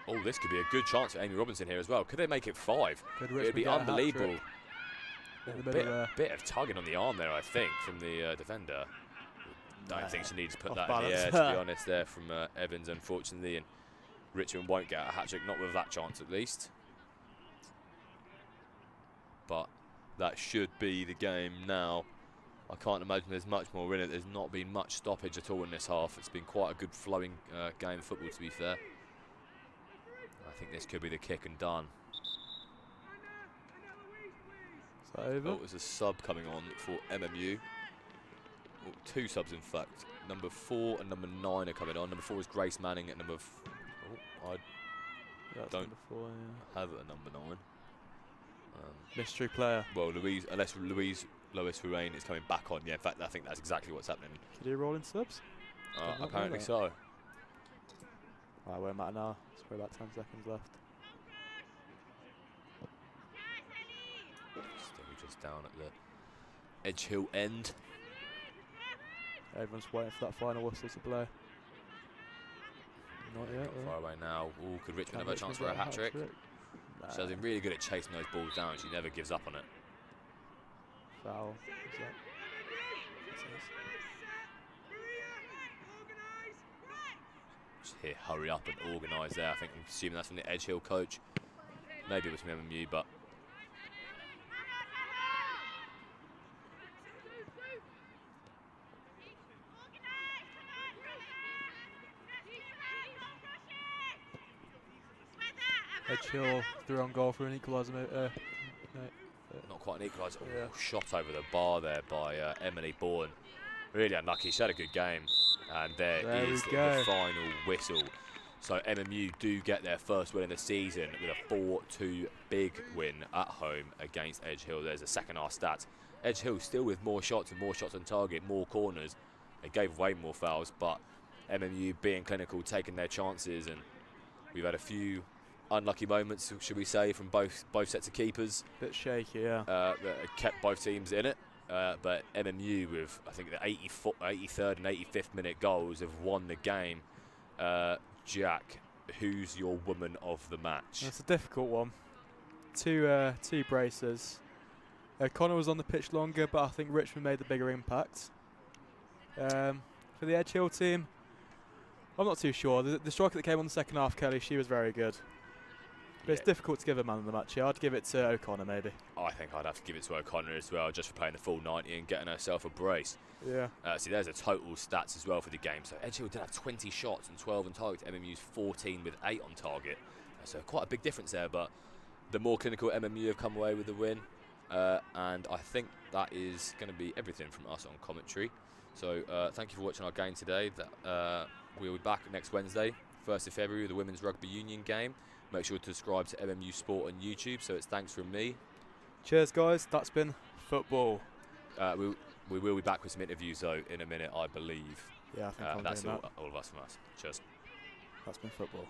Oh, this could be a good chance for Amy Robinson here as well. Could they make it 5? It'd be unbelievable. Bit of tugging on the arm there, I think, from the defender. Don't think she needs to put that in the air, to be honest, there from Evans, unfortunately. And Richmond won't get a hat-trick, not with that chance at least. But that should be the game now. I can't imagine there's much more in it. There's not been much stoppage at all in this half. It's been quite a good flowing game of football, to be fair. I think this could be the kick and done. Is that over? Oh, there's a sub coming on for MMU. Oh, 2 subs, in fact. Number 4 and number 9 are coming on. Number 4 is Grace Manning at number... I don't have a number 9. Mystery player. Well, unless Lois Ruane is coming back on. Yeah, in fact, I think that's exactly what's happening. Did he roll in subs? Apparently so. Right, won't matter now. It's probably about 10 seconds left. Still just down at the Edgehill end. Everyone's waiting for that final whistle to blow. Not yet. Far away now. Ooh, could Richmond have a chance for a hat-trick? She's been really good at chasing those balls down. She never gives up on it. Foul. Is that? Just here, hurry up and organise there. I think I'm assuming that's from the Edgehill coach. Maybe it was from MMU, but... Edgehill threw on goal for an equaliser. Not quite an equaliser. Yeah. Oh, shot over the bar there by Emily Bourne. Really unlucky. She had a good game. And there is the final whistle. So MMU do get their first win in the season with a 4-2 big win at home against Edgehill. There's a second half stat. Edgehill still with more shots and more shots on target, more corners. They gave away more fouls, but MMU being clinical, taking their chances, and we've had a few unlucky moments, should we say, from both sets of keepers. Bit shaky, yeah. That kept both teams in it. But MMU, with I think the 83rd and 85th minute goals, have won the game. Jack, who's your woman of the match? It's a difficult one. Two braces. Connor was on the pitch longer, but I think Richmond made the bigger impact. For the Edgehill team, I'm not too sure. The striker that came on the second half, Kelly, she was very good. But it's difficult to give a man of the match here. I'd give it to O'Connor, maybe. I think I'd have to give it to O'Connor as well, just for playing the full 90 and getting herself a brace. Yeah. See, there's a total stats as well for the game. So Edgehill did have 20 shots and 12 on target. MMU's 14 with 8 on target. So quite a big difference there. But the more clinical MMU have come away with the win. And I think that is going to be everything from us on commentary. So thank you for watching our game today. We'll be back next Wednesday, 1st of February, the Women's Rugby Union game. Make sure to subscribe to MMU Sport on YouTube. So it's thanks from me. Cheers, guys. That's been football. We will be back with some interviews, though, in a minute, I believe. Yeah, I think that's all of us from us. Cheers. That's been football.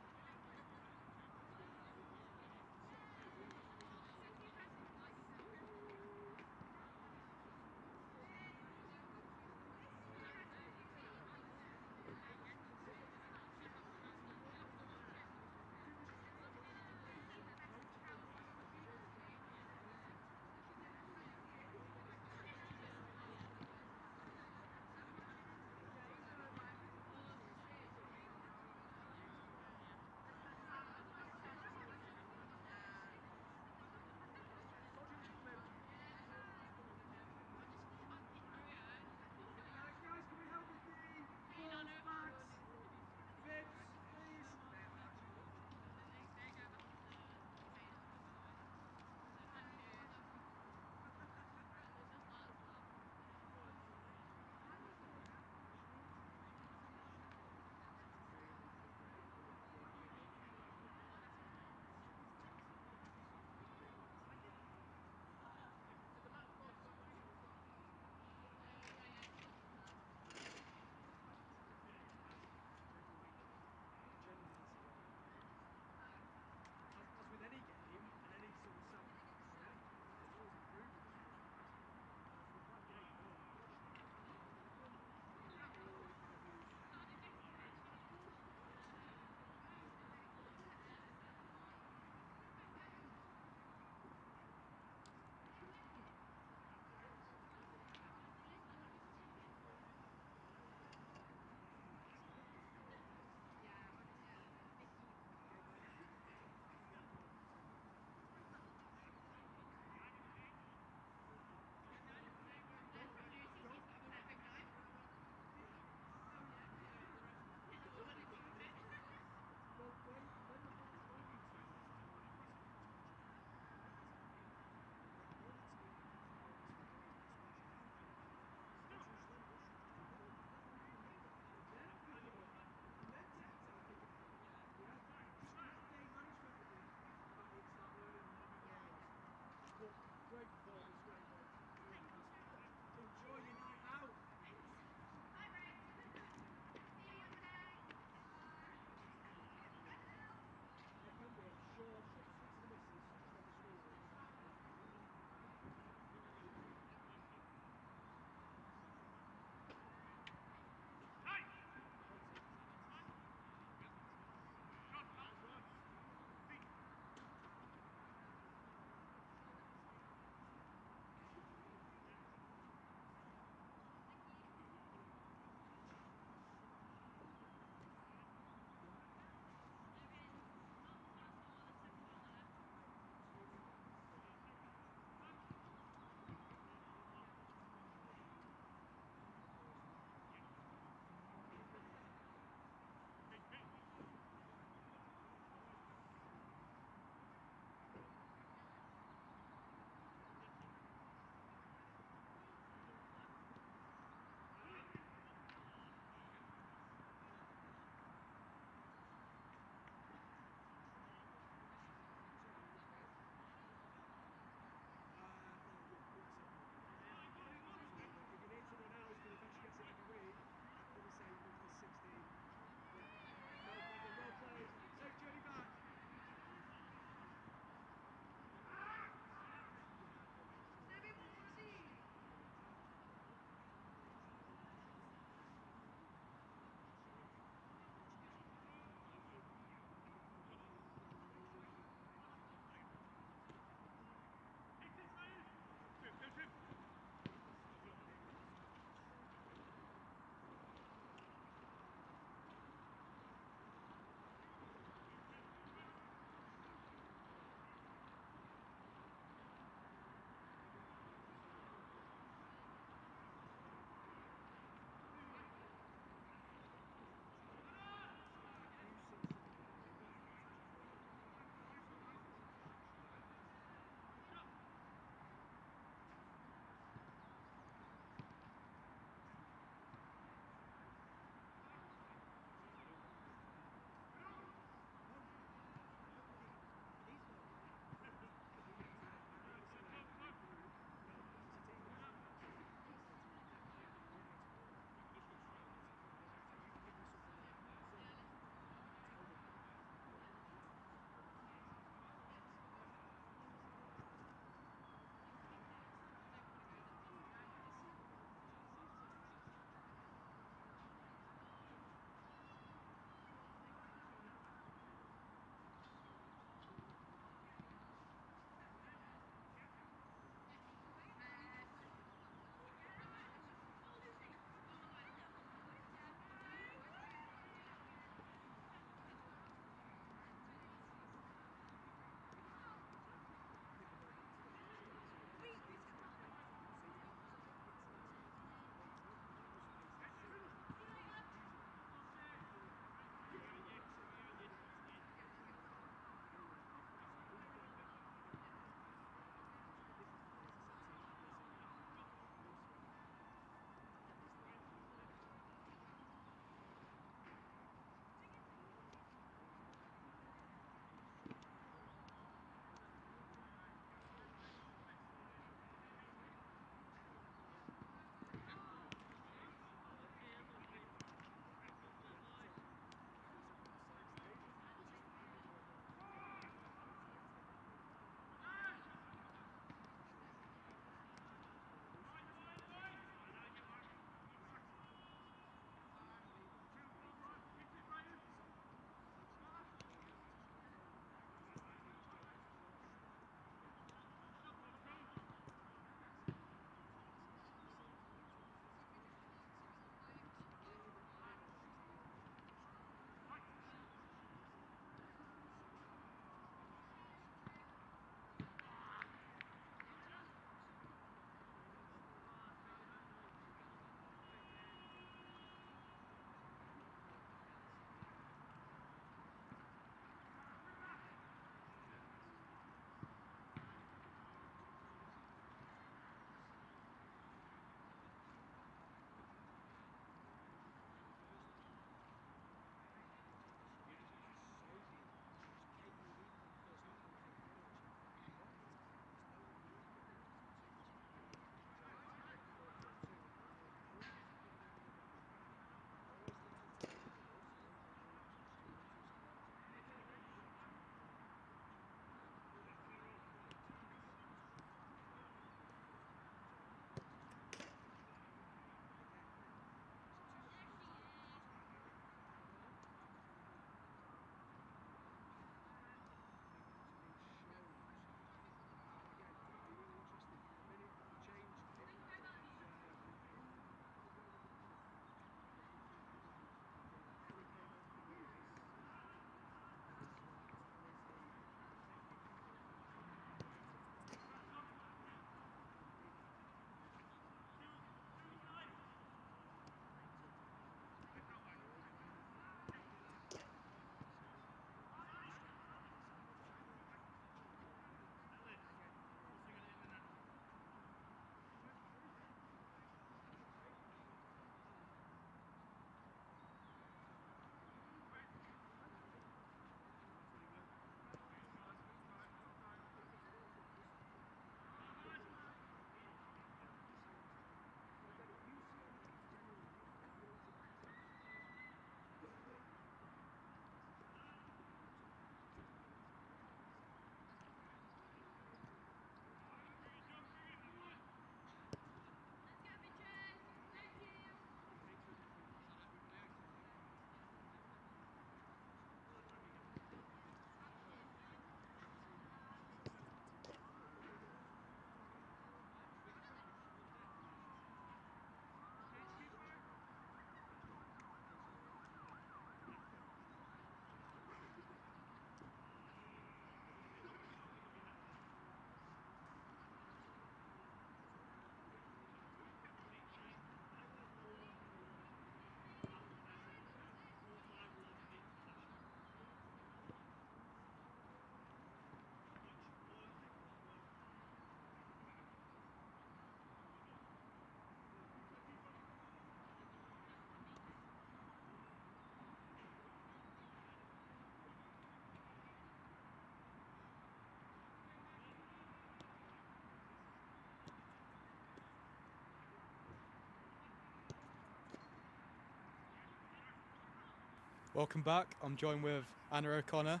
Welcome back. I'm joined with Anna O'Connor.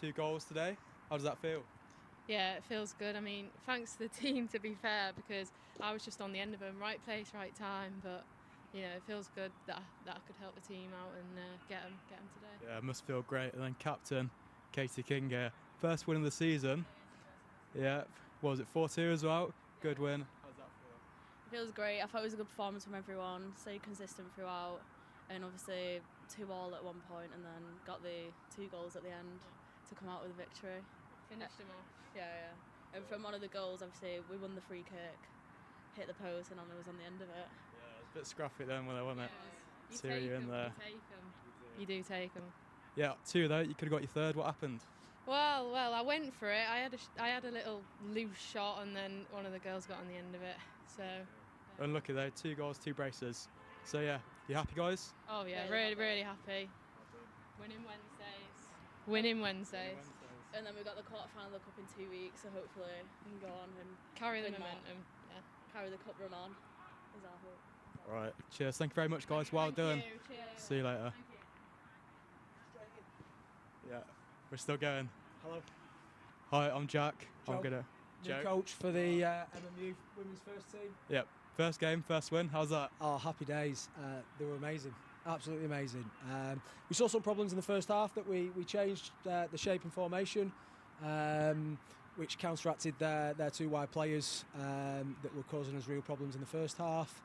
2 goals today. How does that feel? Yeah, it feels good. I mean, thanks to the team, to be fair, because I was just on the end of them. Right place, right time. But, you know, it feels good that I could help the team out and get them today. Yeah, it must feel great. And then captain Katie King here. First win of the season. Yeah, what was it, 4-2 as well? Good win. How does that feel? It feels great. I thought it was a good performance from everyone, stayed consistent throughout, and obviously 2-2 at one point, and then got the 2 goals at the end to come out with a victory. Finished them off. Yeah. And from one of the goals, obviously, we won the free kick, hit the post, and Anna was on the end of it. Yeah, it was a bit scruffy then, wasn't it? You See take you in them, there. You do take them. Yeah, 2 though. You could have got your 3rd. What happened? Well, I went for it. I had a little loose shot, and then one of the girls got on the end of it. So. Unlucky though. 2 goals, 2 braces. So yeah, you happy guys? Oh yeah, really happy. Winning Wednesdays. And then we got the quarter-final of the cup in 2 weeks, so hopefully we can go on and Carry the win that. momentum. Yeah. Carry the cup run on, is our hope. All right. Cheers. Thank you very much, guys. Well done. Cheers. See you later. Yeah, we're still going. Hello. Hi, I'm Jack. I'm Joe. gonna. New Joe. coach for the MMU women's first team. Yep. First game, first win. How's that? Oh, happy days. They were amazing. Absolutely amazing. We saw some problems in the first half that we changed the shape and formation, which counteracted their 2 wide players that were causing us real problems in the first half.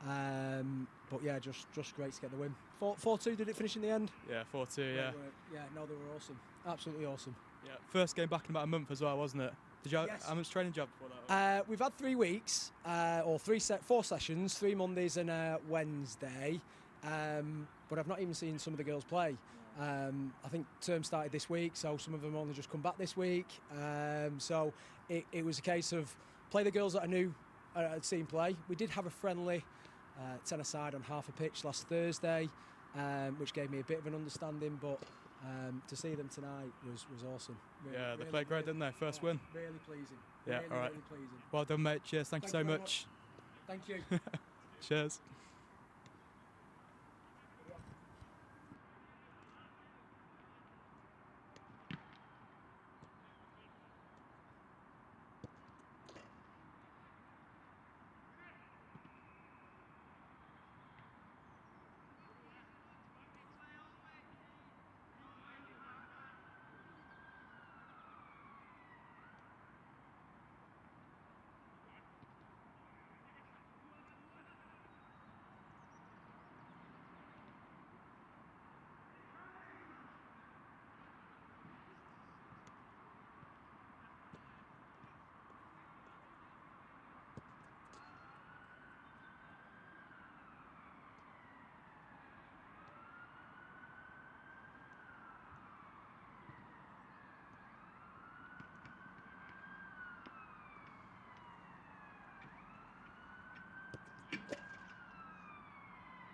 But yeah, just great to get the win. 4-2, did it finish in the end? Yeah, 4-2. Yeah. Yeah, no, they were awesome. Absolutely awesome. Yeah. First game back in about a month as well, wasn't it? Did you have, Yes. how much training job before that? We've had 3 weeks, or 4 sessions, 3 Mondays and a Wednesday. But I've not even seen some of the girls play. I think term started this week, so some of them only just come back this week. So it was a case of play the girls that I knew I'd seen play. We did have a friendly 10-a-side on half a pitch last Thursday, which gave me a bit of an understanding, but to see them tonight was awesome. Yeah, they played great, didn't they? First win. Really pleasing. Yeah, really, all right. really pleasing. Well done, mate. Cheers. Thank you so Thank you very much. Thank you. Cheers.